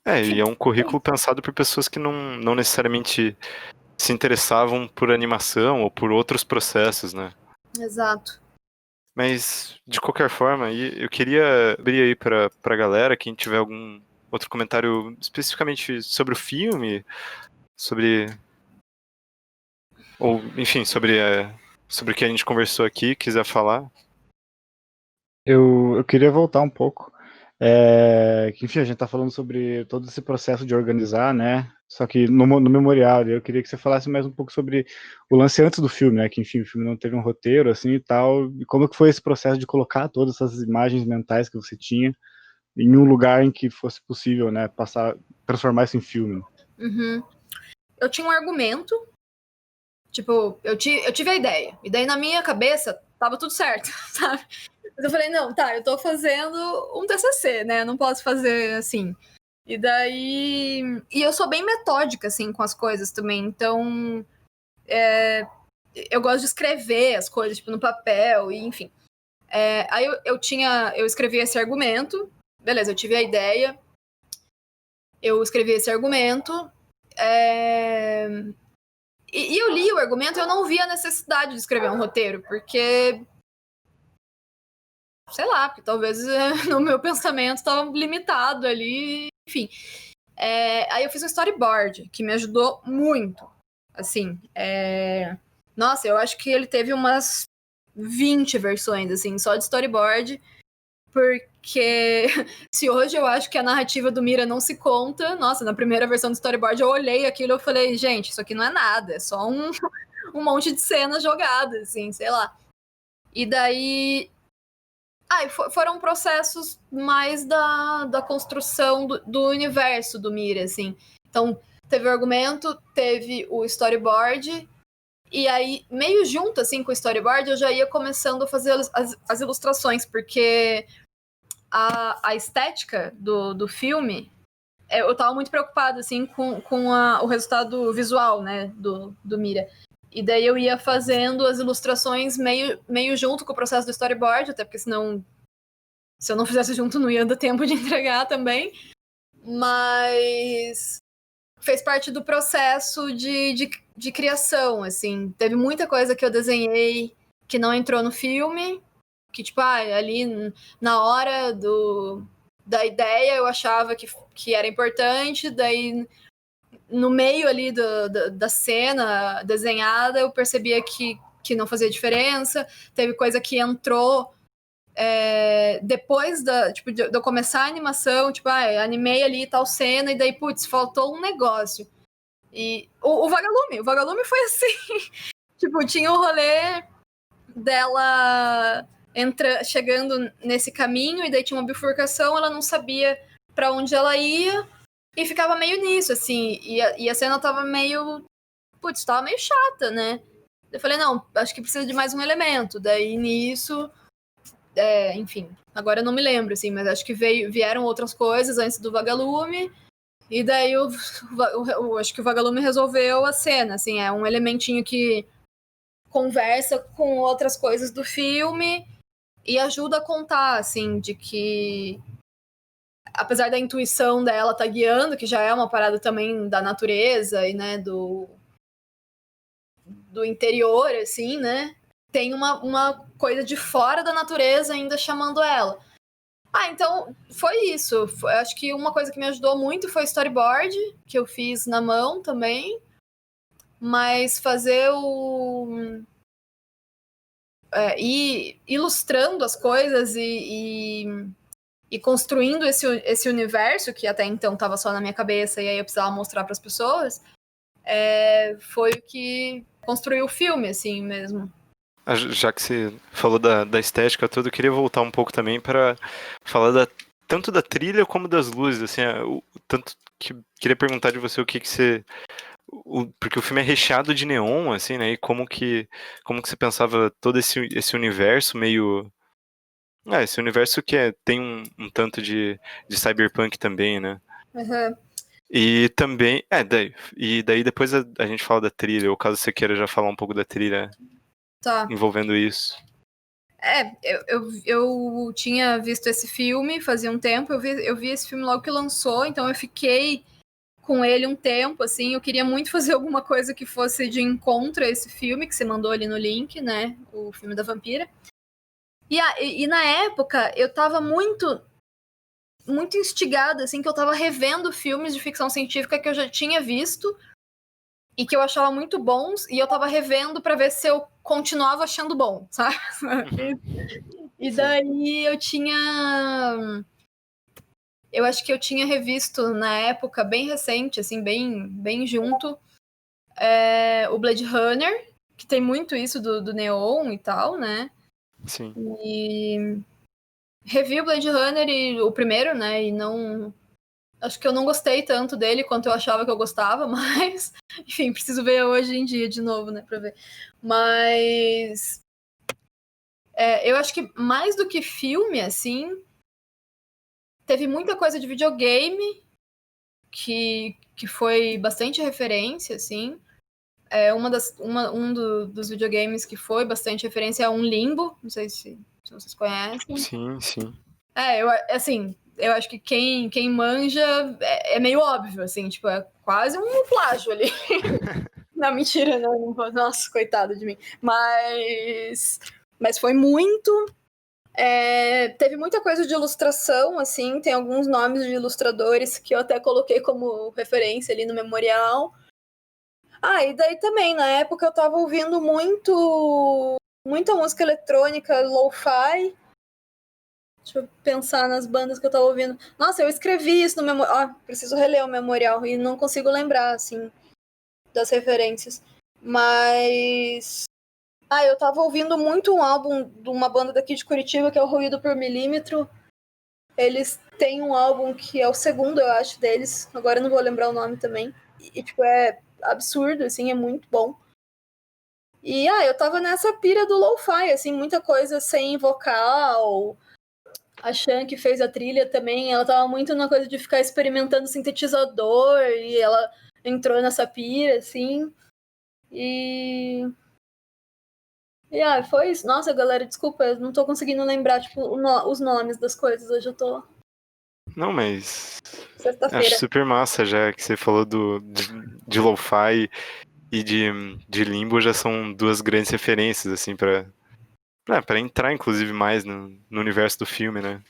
E é um currículo pensado por pessoas que não necessariamente se interessavam por animação ou por outros processos, né? Exato. Mas, de qualquer forma, eu queria abrir aí pra galera, quem tiver algum outro comentário especificamente sobre o filme, sobre... Ou, enfim, sobre o que a gente conversou aqui, quiser falar. Eu queria voltar um pouco. Que, enfim, a gente tá falando sobre todo esse processo de organizar, né? Só que no memorial, eu queria que você falasse mais um pouco sobre o lance antes do filme, né? Que, enfim, o filme não teve um roteiro, assim, e tal. E como que foi esse processo de colocar todas essas imagens mentais que você tinha em um lugar em que fosse possível, né? Transformar isso em filme. Uhum. Eu tinha um argumento, tipo, eu tive a ideia. E daí na minha cabeça tava tudo certo, sabe? Mas eu falei, não, tá, eu tô fazendo um TCC, né? Não posso fazer assim. E daí... E eu sou bem metódica, assim, com as coisas também. Então, eu gosto de escrever as coisas, tipo, no papel, e enfim. Aí eu escrevi esse argumento. Beleza, eu tive a ideia. Eu escrevi esse argumento. E eu li o argumento e eu não vi a necessidade de escrever um roteiro, porque... Sei lá, porque talvez no meu pensamento estava limitado ali, enfim. Aí eu fiz um storyboard, que me ajudou muito, assim. Nossa, eu acho que ele teve umas 20 versões, assim, só de storyboard, porque se hoje eu acho que a narrativa do Mira não se conta, nossa, na primeira versão do storyboard eu olhei aquilo e eu falei, gente, isso aqui não é nada, é só um monte de cenas jogadas, assim, sei lá. E daí... foram processos mais da construção do universo do Mira, assim. Então, teve o argumento, teve o storyboard, e aí, meio junto, assim, com o storyboard, eu já ia começando a fazer as ilustrações, porque a estética do filme, eu tava muito preocupada, assim, com o resultado visual, né, do Mira. E daí eu ia fazendo as ilustrações meio junto com o processo do storyboard, até porque senão, se eu não fizesse junto, não ia dar tempo de entregar também. Mas fez parte do processo de criação, assim. Teve muita coisa que eu desenhei que não entrou no filme, que, tipo, ali na hora da ideia eu achava que era importante, daí no meio ali da cena desenhada eu percebia que não fazia diferença. Teve coisa que entrou depois de eu começar a animação, tipo, animei ali tal cena, e daí, putz, faltou um negócio. E o Vagalume foi assim. Tipo, tinha o rolê dela chegando nesse caminho, e daí tinha uma bifurcação, ela não sabia pra onde ela ia, e ficava meio nisso, assim, e a cena tava meio... Putz, tava meio chata, né? Eu falei, não, acho que precisa de mais um elemento. Daí, nisso... enfim, agora eu não me lembro, assim, mas acho que vieram outras coisas antes do Vagalume. E daí acho que o Vagalume resolveu a cena, assim, é um elementinho que conversa com outras coisas do filme e ajuda a contar, assim, de que apesar da intuição dela tá guiando, que já é uma parada também da natureza e, né, do interior, assim, né, tem uma coisa de fora da natureza ainda chamando ela. Então, foi isso. Acho que uma coisa que me ajudou muito foi o storyboard, que eu fiz na mão também. Mas fazer ir ilustrando as coisas e construindo esse universo, que até então estava só na minha cabeça, e aí eu precisava mostrar para as pessoas, foi o que construiu o filme, assim mesmo. Já que você falou da estética toda, eu queria voltar um pouco também para falar tanto da trilha como das luzes, assim, tanto que queria perguntar de você o que você... porque o filme é recheado de neon, assim, né, e como que você pensava todo esse universo meio... esse universo que tem um tanto de cyberpunk também, né? Uhum. E também, daí depois a gente fala da trilha, ou caso você queira já falar um pouco da trilha Tá. envolvendo isso. Eu tinha visto esse filme fazia um tempo, eu vi esse filme logo que lançou, então eu fiquei com ele um tempo, assim, eu queria muito fazer alguma coisa que fosse de encontro a esse filme, que você mandou ali no link, né, o filme da vampira. E na época, eu tava muito instigada, assim, que eu tava revendo filmes de ficção científica que eu já tinha visto e que eu achava muito bons, e eu tava revendo pra ver se eu continuava achando bom, sabe? E daí eu acho que eu tinha revisto na época, bem recente, assim, bem junto, o Blade Runner, que tem muito isso do neon e tal, né? Sim. E revi o Blade Runner, o primeiro, né? E não... Acho que eu não gostei tanto dele quanto eu achava que eu gostava, mas... Enfim, preciso ver hoje em dia de novo, né? Pra ver. Mas... eu acho que mais do que filme, assim... Teve muita coisa de videogame que foi bastante referência, assim. Dos videogames que foi bastante referência é um Limbo, não sei se vocês conhecem. Sim, sim. Eu acho que quem manja é meio óbvio, assim, tipo, é quase um plágio ali. Não, mentira, não. Nossa, coitado de mim. Mas foi muito. Teve muita coisa de ilustração, assim, tem alguns nomes de ilustradores que eu até coloquei como referência ali no memorial. E daí também, na época eu tava ouvindo muita música eletrônica, lo-fi. Deixa eu pensar nas bandas que eu tava ouvindo. Nossa, eu escrevi isso no memorial. Preciso reler o memorial e não consigo lembrar, assim, das referências. Mas... eu tava ouvindo muito um álbum de uma banda daqui de Curitiba, que é o Ruído por Milímetro. Eles têm um álbum que é o segundo, eu acho, deles. Agora eu não vou lembrar o nome também. E tipo, é absurdo, assim, é muito bom. E, eu tava nessa pira do lo-fi, assim, muita coisa sem vocal. A Shan, que fez a trilha também, ela tava muito na coisa de ficar experimentando sintetizador, e ela entrou nessa pira, assim. E foi isso. Nossa, galera, desculpa, eu não tô conseguindo lembrar, tipo, os nomes das coisas. Hoje eu tô... Não, mas... Sexta-feira. Acho super massa, já que você falou de lo-fi e de Limbo, já são duas grandes referências, assim, pra entrar, inclusive, mais no universo do filme, né?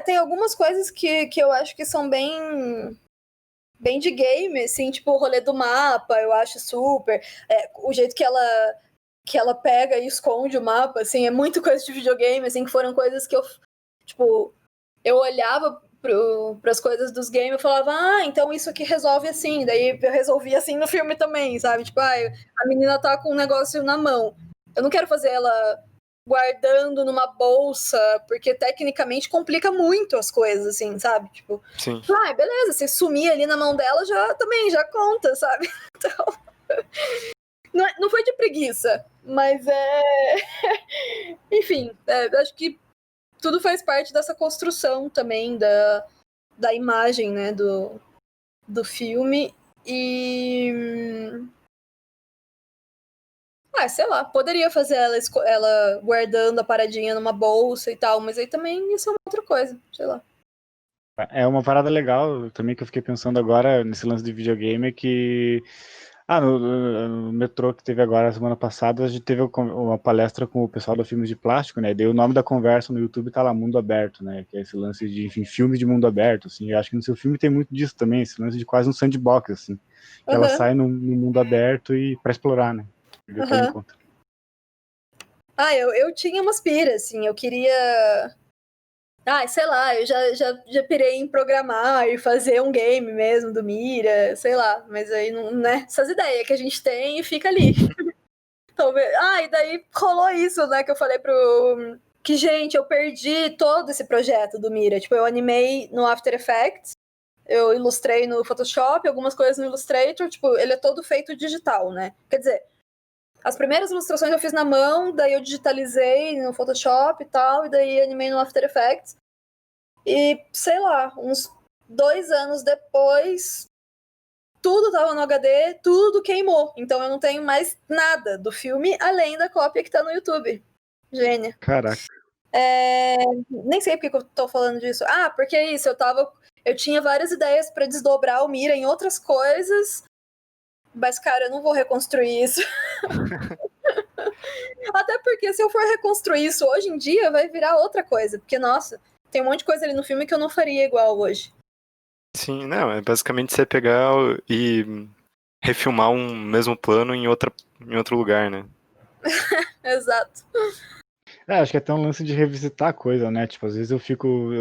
Tem algumas coisas que eu acho que são bem de game, assim, tipo o rolê do mapa, eu acho super. O jeito que ela pega e esconde o mapa, assim, é muito coisa de videogame, assim, que foram coisas que eu, tipo, eu olhava pras coisas dos games e falava, então isso aqui resolve assim, daí eu resolvi assim no filme também, sabe? Tipo, a menina tá com um negócio na mão. Eu não quero fazer ela guardando numa bolsa, porque tecnicamente complica muito as coisas, assim, sabe? Tipo, Sim. beleza, se sumir ali na mão dela já conta, sabe? Então, não foi de preguiça, mas enfim, acho que tudo faz parte dessa construção também da imagem, né, do filme e... sei lá, poderia fazer ela guardando a paradinha numa bolsa e tal, mas aí também ia ser uma outra coisa, sei lá. É uma parada legal também que eu fiquei pensando agora nesse lance de videogame, é que no metrô que teve agora semana passada, a gente teve uma palestra com o pessoal do Filmes de Plástico, né? Daí o nome da conversa no YouTube tá lá, Mundo Aberto, né? Que é esse lance de, enfim, filme de mundo aberto, assim. Eu acho que no seu filme tem muito disso também, esse lance de quase um sandbox, assim. Que ela sai no mundo aberto e pra explorar, né? E ver o que ela encontra. Eu tinha umas piras, assim, eu queria... sei lá, eu já pirei em programar e fazer um game mesmo do Mira, sei lá, mas aí não, né? Essas ideias que a gente tem e fica ali. Talvez. E daí rolou isso, né? Que eu falei que, gente, eu perdi todo esse projeto do Mira. Tipo, eu animei no After Effects, eu ilustrei no Photoshop, algumas coisas no Illustrator, tipo, ele é todo feito digital, né? Quer dizer, as primeiras ilustrações eu fiz na mão, daí eu digitalizei no Photoshop e tal, e daí animei no After Effects. E, sei lá, uns 2 anos depois, tudo tava no HD, tudo queimou. Então eu não tenho mais nada do filme, além da cópia que tá no YouTube. Gênia. Caraca. Nem sei porque que eu tô falando disso. Porque é isso, eu tinha várias ideias pra desdobrar o Mira em outras coisas, mas, cara, eu não vou reconstruir isso. Até porque se eu for reconstruir isso hoje em dia, vai virar outra coisa. Porque, nossa, tem um monte de coisa ali no filme que eu não faria igual hoje. Sim, não, é basicamente você pegar e refilmar um mesmo plano em outro lugar, né? Exato. Acho que é até um lance de revisitar a coisa, né? Tipo, às vezes eu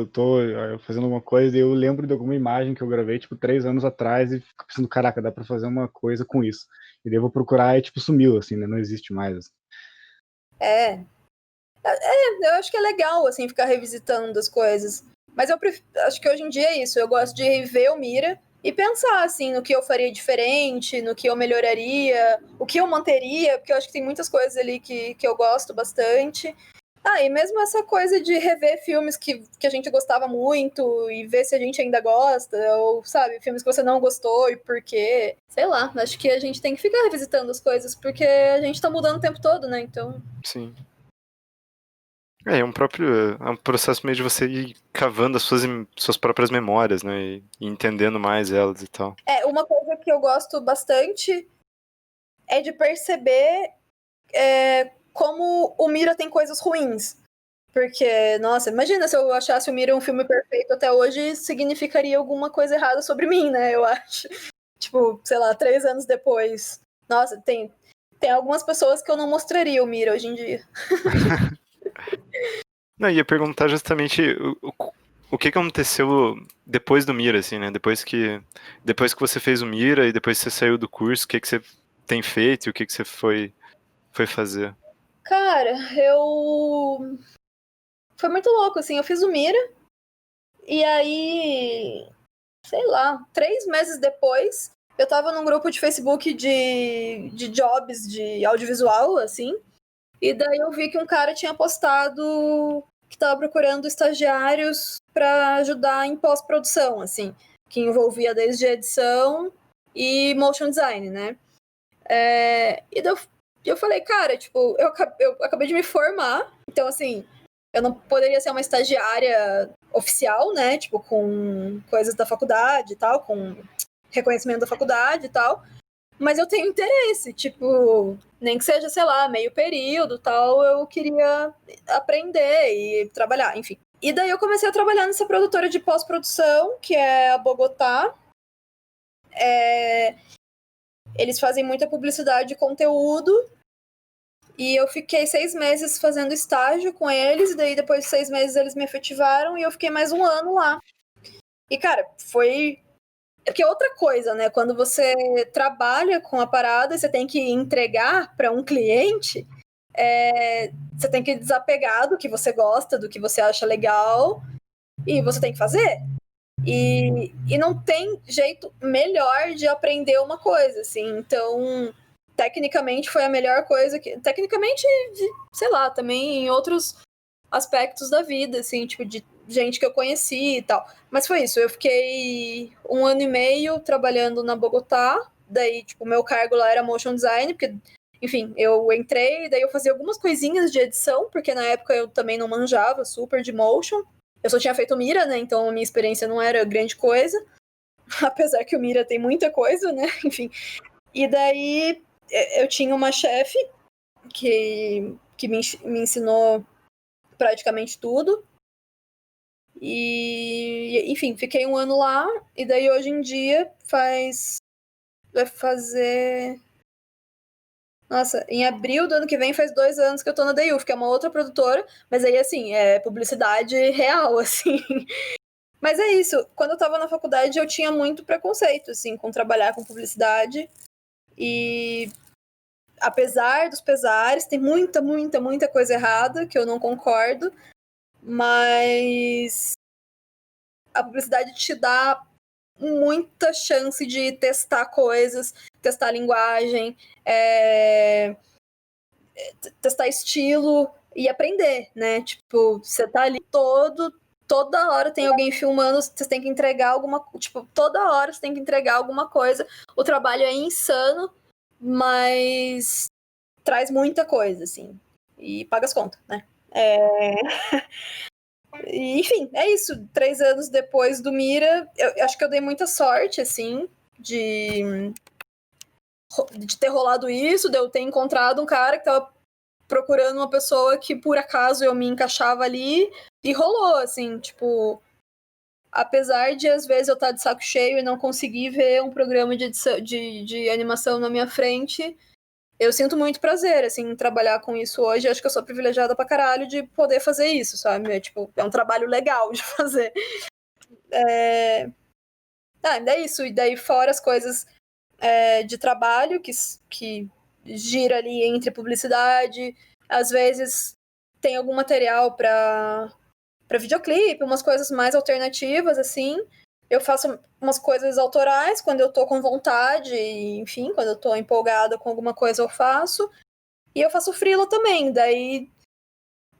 tô fazendo alguma coisa e eu lembro de alguma imagem que eu gravei, tipo, 3 anos atrás e fico pensando, caraca, dá pra fazer uma coisa com isso. E daí eu vou procurar e, tipo, sumiu, assim, né? Não existe mais. Assim. Eu acho que é legal, assim, ficar revisitando as coisas. Mas acho que hoje em dia é isso. Eu gosto de rever o Mira e pensar, assim, no que eu faria diferente, no que eu melhoraria, o que eu manteria, porque eu acho que tem muitas coisas ali que eu gosto bastante. E mesmo essa coisa de rever filmes que a gente gostava muito e ver se a gente ainda gosta, ou, sabe, filmes que você não gostou e por quê. Sei lá, acho que a gente tem que ficar revisitando as coisas, porque a gente tá mudando o tempo todo, né? Então... Sim. É um processo meio de você ir cavando as suas próprias memórias, né? E entendendo mais elas e tal. Uma coisa que eu gosto bastante é de perceber como o Mira tem coisas ruins. Porque, nossa, imagina se eu achasse o Mira um filme perfeito até hoje, significaria alguma coisa errada sobre mim, né? Eu acho. Tipo, sei lá, 3 anos depois. Nossa, tem algumas pessoas que eu não mostraria o Mira hoje em dia. Não, ia perguntar justamente o que aconteceu depois do Mira, assim, né? Depois que você fez o Mira e depois que você saiu do curso, o que você tem feito e o que você foi fazer? Cara, foi muito louco, assim, eu fiz o Mira e aí, sei lá, 3 meses depois, eu tava num grupo de Facebook de jobs de audiovisual, assim, e daí eu vi que um cara tinha postado que tava procurando estagiários pra ajudar em pós-produção, assim, que envolvia desde edição e motion design, né? E daí eu falei, cara, tipo, eu acabei de me formar, então, assim, eu não poderia ser uma estagiária oficial, né? Tipo, com coisas da faculdade e tal, com reconhecimento da faculdade e tal. Mas eu tenho interesse, tipo, nem que seja, sei lá, meio período tal, eu queria aprender e trabalhar, enfim. E daí eu comecei a trabalhar nessa produtora de pós-produção, que é a Bogotá. Eles fazem muita publicidade de conteúdo. E eu fiquei 6 meses fazendo estágio com eles, e daí depois de 6 meses eles me efetivaram e eu fiquei mais 1 ano lá. E, cara, foi... Porque é outra coisa, né? Quando você trabalha com a parada, você tem que entregar para um cliente, você tem que desapegar do que você gosta, do que você acha legal, e você tem que fazer. E não tem jeito melhor de aprender uma coisa, assim. Então, tecnicamente foi a melhor coisa que... Tecnicamente, sei lá, também em outros aspectos da vida, assim, tipo, de gente que eu conheci e tal. Mas foi isso, eu fiquei 1 ano e meio trabalhando na Bogotá, daí, tipo, meu cargo lá era motion design, porque, enfim, eu entrei, daí eu fazia algumas coisinhas de edição, porque na época eu também não manjava super de motion. Eu só tinha feito Mira, né, então a minha experiência não era grande coisa, apesar que o Mira tem muita coisa, né, enfim. E daí eu tinha uma chefe que me ensinou praticamente tudo. E, enfim, fiquei 1 ano lá, e daí hoje em dia vai fazer... Nossa, em abril do ano que vem faz 2 anos que eu tô na Dayuf, que é uma outra produtora, mas aí, assim, é publicidade real, assim. Mas é isso, quando eu tava na faculdade eu tinha muito preconceito, assim, com trabalhar com publicidade, e apesar dos pesares, tem muita, muita, muita coisa errada que eu não concordo, mas a publicidade te dá muita chance de testar coisas, testar linguagem, testar estilo e aprender, né? Tipo, você tá ali toda hora tem alguém filmando, você tem que entregar toda hora você tem que entregar alguma coisa. O trabalho é insano, mas traz muita coisa, assim, e paga as contas, né? Enfim, é isso. 3 anos depois do Mira, eu acho que eu dei muita sorte, assim, de ter rolado isso, de eu ter encontrado um cara que tava procurando uma pessoa que, por acaso, eu me encaixava ali, e rolou, assim, tipo... Apesar de, às vezes, eu estar de saco cheio e não conseguir ver um programa de edição, de animação na minha frente, eu sinto muito prazer, assim, em trabalhar com isso hoje. Acho que eu sou privilegiada pra caralho de poder fazer isso, sabe? É um trabalho legal de fazer. É isso. E daí, fora as coisas de trabalho que gira ali entre publicidade, às vezes tem algum material pra videoclipe, umas coisas mais alternativas, assim. Eu faço umas coisas autorais quando eu tô com vontade, e, enfim, quando eu tô empolgada com alguma coisa eu faço. E eu faço freela também, daí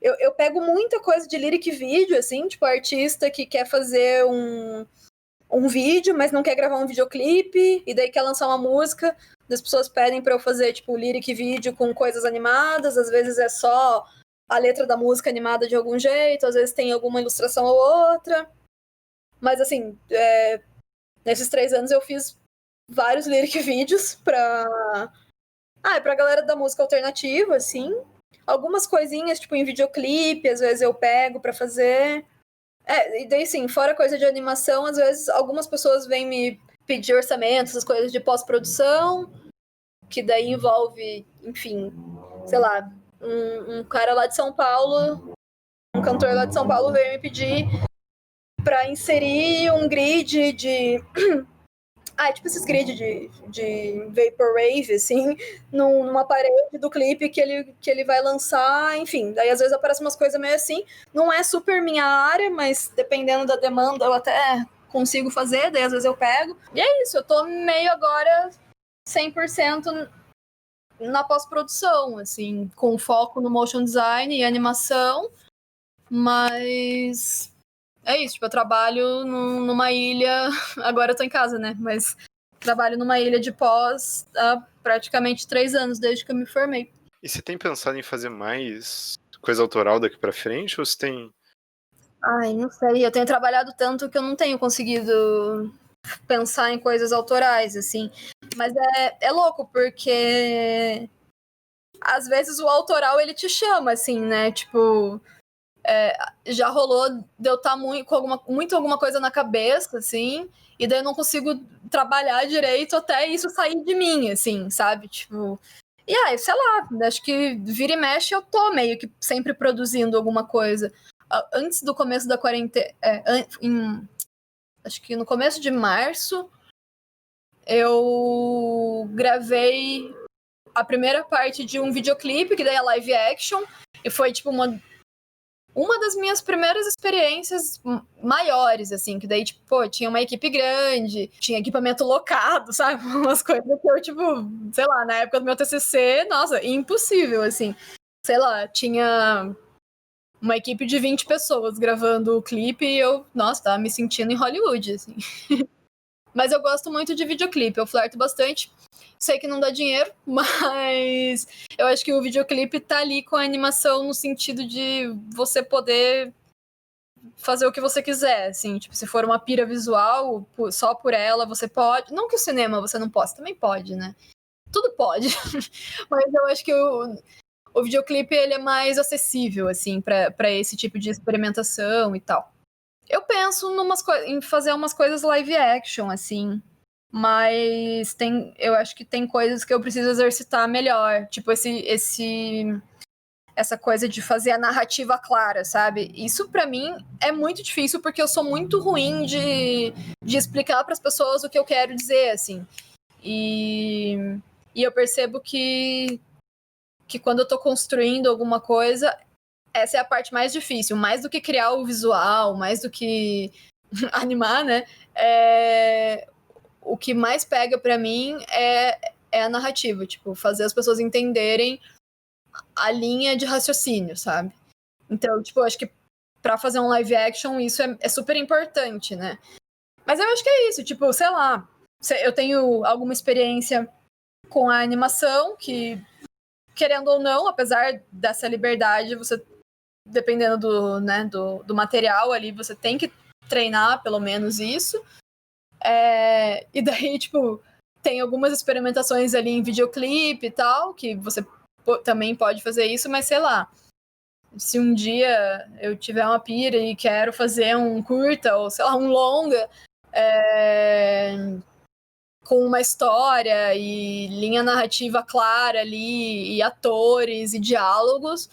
eu pego muita coisa de lyric video, assim, tipo, artista que quer fazer um vídeo, mas não quer gravar um videoclipe, e daí quer lançar uma música, as pessoas pedem pra eu fazer, tipo, lyric vídeo com coisas animadas, às vezes é só a letra da música animada de algum jeito, às vezes tem alguma ilustração ou outra. Mas, assim, nesses 3 anos eu fiz vários lyric vídeos pra galera da música alternativa, assim. Algumas coisinhas, tipo, em videoclipe, às vezes eu pego pra fazer. E daí, sim, fora coisa de animação, às vezes algumas pessoas vêm me pedir orçamento, essas coisas de pós-produção, que daí envolve, enfim, sei lá, um cara lá de São Paulo, um cantor lá de São Paulo veio me pedir pra inserir um grid de... tipo esses grid de Vaporwave, assim, numa parede do clipe que ele vai lançar, enfim. Daí às vezes aparecem umas coisas meio assim. Não é super minha área, mas dependendo da demanda eu até consigo fazer, daí às vezes eu pego. E é isso, eu tô meio agora 100% na pós-produção, assim, com foco no motion design e animação, mas é isso, tipo, eu trabalho numa ilha, agora eu tô em casa, né, mas trabalho numa ilha de pós há praticamente 3 anos, desde que eu me formei. E você tem pensado em fazer mais coisa autoral daqui pra frente, ou você tem... Não sei, eu tenho trabalhado tanto que eu não tenho conseguido pensar em coisas autorais, assim, mas é louco, porque às vezes o autoral, ele te chama, assim, né, tipo... já rolou de eu estar com alguma coisa na cabeça, assim, e daí eu não consigo trabalhar direito até isso sair de mim, assim, sabe? Tipo. E aí, sei lá, acho que vira e mexe eu tô meio que sempre produzindo alguma coisa. Antes do começo da quarentena. Acho que no começo de março, eu gravei a primeira parte de um videoclipe, que daí é live action, e foi tipo uma das minhas primeiras experiências maiores, assim, que daí, tipo, pô, tinha uma equipe grande, tinha equipamento locado, sabe? Umas coisas que eu, tipo, sei lá, na época do meu TCC, nossa, impossível, assim. Sei lá, tinha uma equipe de 20 pessoas gravando o clipe e eu, nossa, tava me sentindo em Hollywood, assim. Mas eu gosto muito de videoclipe, eu flerto bastante. Sei que não dá dinheiro, mas eu acho que o videoclipe tá ali com a animação no sentido de você poder fazer o que você quiser, assim, tipo, se for uma pira visual, só por ela você pode. Não que o cinema você não possa, também pode, né? Tudo pode. Mas eu acho que o videoclipe ele é mais acessível, assim, pra esse tipo de experimentação e tal. Eu penso em fazer umas coisas live action, assim. Mas eu acho que tem coisas que eu preciso exercitar melhor. Tipo, essa coisa de fazer a narrativa clara, sabe? Isso pra mim é muito difícil porque eu sou muito ruim de explicar pras pessoas o que eu quero dizer, assim. E eu percebo que quando eu tô construindo alguma coisa, essa é a parte mais difícil. Mais do que criar o visual, mais do que animar, né? O que mais pega pra mim é a narrativa. Tipo, fazer as pessoas entenderem a linha de raciocínio, sabe? Então, tipo, eu acho que pra fazer um live action isso é super importante, né? Mas eu acho que é isso, tipo, sei lá, eu tenho alguma experiência com a animação que, querendo ou não, apesar dessa liberdade, você, dependendo do material ali, você tem que treinar pelo menos isso. E daí, tipo, tem algumas experimentações ali em videoclipe e tal, que você também pode fazer isso, mas sei lá, se um dia eu tiver uma pira e quero fazer um curta ou, sei lá, um longa com uma história e linha narrativa clara ali, e atores e diálogos,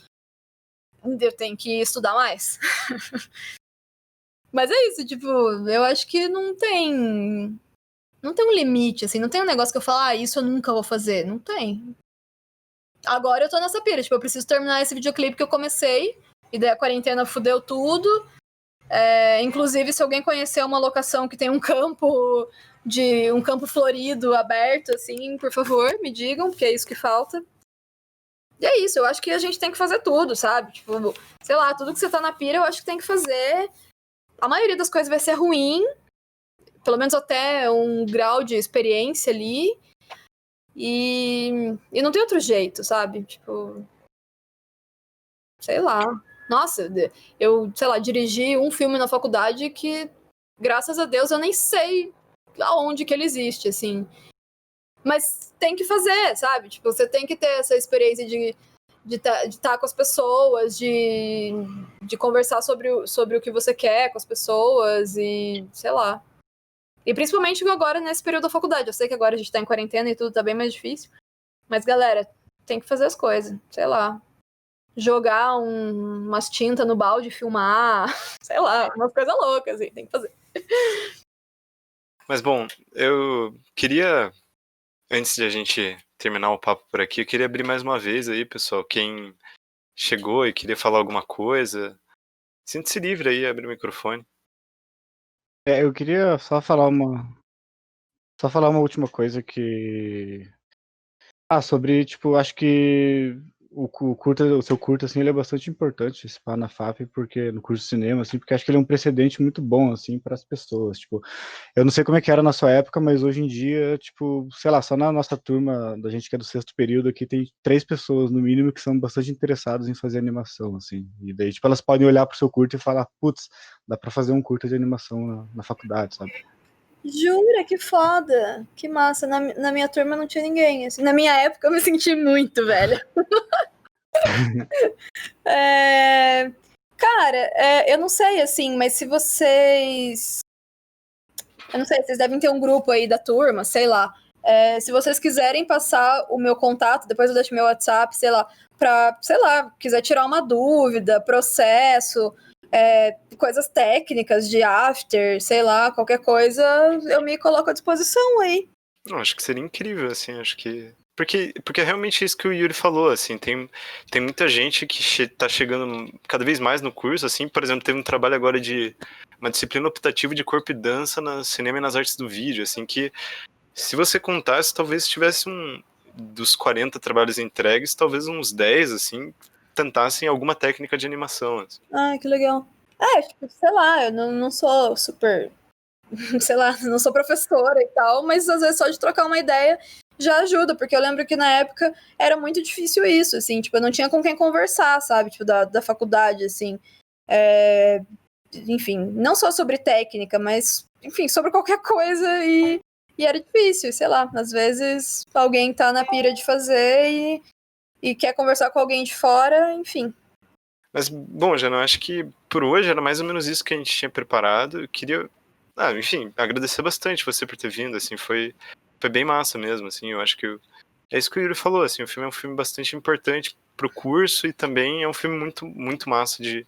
eu tenho que estudar mais. Mas é isso, tipo, eu acho que não tem um limite, assim, não tem um negócio que eu falo, isso eu nunca vou fazer. Não tem. Agora eu tô nessa pira, tipo, eu preciso terminar esse videoclipe que eu comecei, e daí a quarentena fudeu tudo. Inclusive, se alguém conhecer uma locação que tem um campo florido, aberto, assim, por favor, me digam, porque é isso que falta. E é isso, eu acho que a gente tem que fazer tudo, sabe? Tipo, sei lá, tudo que você tá na pira, eu acho que tem que fazer. A maioria das coisas vai ser ruim, pelo menos até um grau de experiência ali. E não tem outro jeito, sabe? Tipo, sei lá. Nossa, eu, sei lá, dirigi um filme na faculdade que, graças a Deus, eu nem sei aonde que ele existe, assim. Mas tem que fazer, sabe? Tipo, você tem que ter essa experiência de estar com as pessoas, de conversar sobre o que você quer com as pessoas e, sei lá. E principalmente agora nesse período da faculdade. Eu sei que agora a gente tá em quarentena e tudo tá bem mais difícil. Mas, galera, tem que fazer as coisas. Sei lá. Jogar umas tintas no balde, filmar. Sei lá, umas coisas loucas, assim. Tem que fazer. Mas bom, eu queria, antes de a gente terminar o papo por aqui, eu queria abrir mais uma vez aí, pessoal. Quem chegou e queria falar alguma coisa, sinta-se livre aí, abre o microfone. Eu queria só falar uma última coisa que sobre, tipo, acho que o seu curta, assim, ele é bastante importante, esse pá na FAP, porque no curso de cinema, assim, porque acho que ele é um precedente muito bom, assim, para as pessoas, tipo, eu não sei como é que era na sua época, mas hoje em dia, tipo, sei lá, só na nossa turma, da gente que é do sexto período aqui, tem 3 pessoas, no mínimo, que são bastante interessadas em fazer animação, assim, e daí, tipo, elas podem olhar pro seu curta e falar, putz, dá pra fazer um curta de animação na faculdade, sabe? Jura? Que foda. Que massa. Na minha turma não tinha ninguém. Assim. Na minha época eu me senti muito velha. Cara, eu não sei, assim, mas se vocês... Eu não sei, vocês devem ter um grupo aí da turma, sei lá. Se vocês quiserem passar o meu contato, depois eu deixo meu WhatsApp, sei lá, pra, sei lá, quiser tirar uma dúvida, processo, coisas técnicas de after, sei lá, qualquer coisa, eu me coloco à disposição aí. Não, acho que seria incrível, assim, acho que... Porque é realmente isso que o Yuri falou, assim, tem muita gente que tá chegando cada vez mais no curso, assim, por exemplo, teve um trabalho agora de uma disciplina optativa de corpo e dança no cinema e nas artes do vídeo, assim, que se você contasse, talvez tivesse dos 40 trabalhos entregues, talvez uns 10, assim, tentassem alguma técnica de animação. Assim. Ah, que legal. Tipo, sei lá, eu não sou super, sei lá, não sou professora e tal, mas às vezes só de trocar uma ideia já ajuda, porque eu lembro que na época era muito difícil isso, assim, tipo, eu não tinha com quem conversar, sabe, tipo, da faculdade, assim. Enfim, não só sobre técnica, mas, enfim, sobre qualquer coisa e era difícil, sei lá, às vezes alguém tá na pira de fazer e quer conversar com alguém de fora, enfim. Mas, bom, Jana, eu acho que por hoje era mais ou menos isso que a gente tinha preparado. Eu queria, enfim, agradecer bastante você por ter vindo, assim, foi bem massa mesmo, assim, eu acho que é isso que o Yuri falou, assim, o filme é um filme bastante importante pro curso e também é um filme muito, muito massa de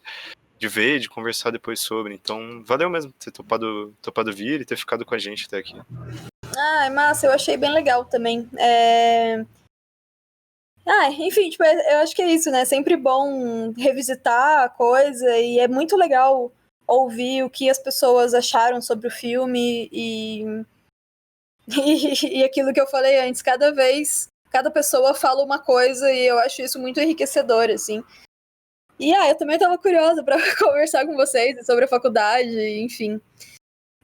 ver, de conversar depois sobre. Então, valeu mesmo ter topado vir e ter ficado com a gente até aqui. Massa, eu achei bem legal também. Enfim, tipo, eu acho que é isso, né? Sempre bom revisitar a coisa e é muito legal ouvir o que as pessoas acharam sobre o filme e aquilo que eu falei antes, cada pessoa fala uma coisa e eu acho isso muito enriquecedor, assim. E eu também tava curiosa pra conversar com vocês sobre a faculdade, enfim.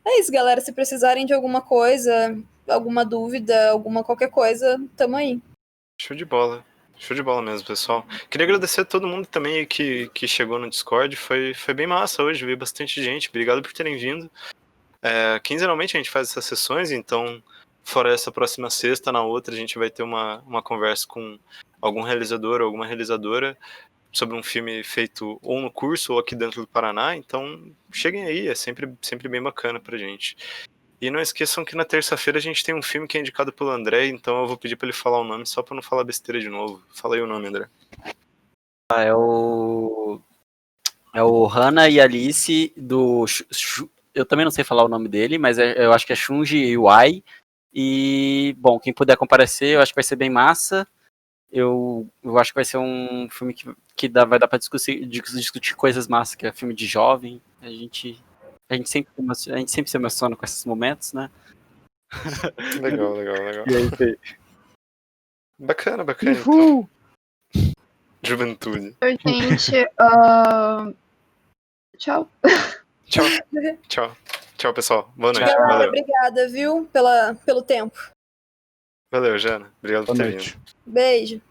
É isso, galera. Se precisarem de alguma coisa, alguma dúvida, qualquer coisa, tamo aí. Show de bola. Show de bola mesmo, pessoal. Queria agradecer a todo mundo também que chegou no Discord. Foi bem massa hoje, veio bastante gente. Obrigado por terem vindo. Quinzenalmente a gente faz essas sessões, então, fora essa próxima sexta, na outra a gente vai ter uma conversa com algum realizador ou alguma realizadora sobre um filme feito ou no curso ou aqui dentro do Paraná. Então, cheguem aí, é sempre bem bacana pra gente. E não esqueçam que na terça-feira a gente tem um filme que é indicado pelo André, então eu vou pedir pra ele falar o nome só pra não falar besteira de novo. Fala aí o nome, André. É o Hannah e Alice do... Eu também não sei falar o nome dele, mas eu acho que é Shunji Iwai. E, bom, quem puder comparecer, eu acho que vai ser bem massa. Eu acho que vai ser um filme que vai dar pra discutir coisas massas, que é filme de jovem. A gente sempre se emociona com esses momentos, né? Legal. E aí, Fê? Bacana, Uhul! então. Juventude. Oi, gente. Tchau. Tchau, pessoal. Boa noite. Galera, Valeu. obrigada, viu, pelo tempo. Valeu, Jana. Obrigado por Boa ter noite. vindo. Beijo.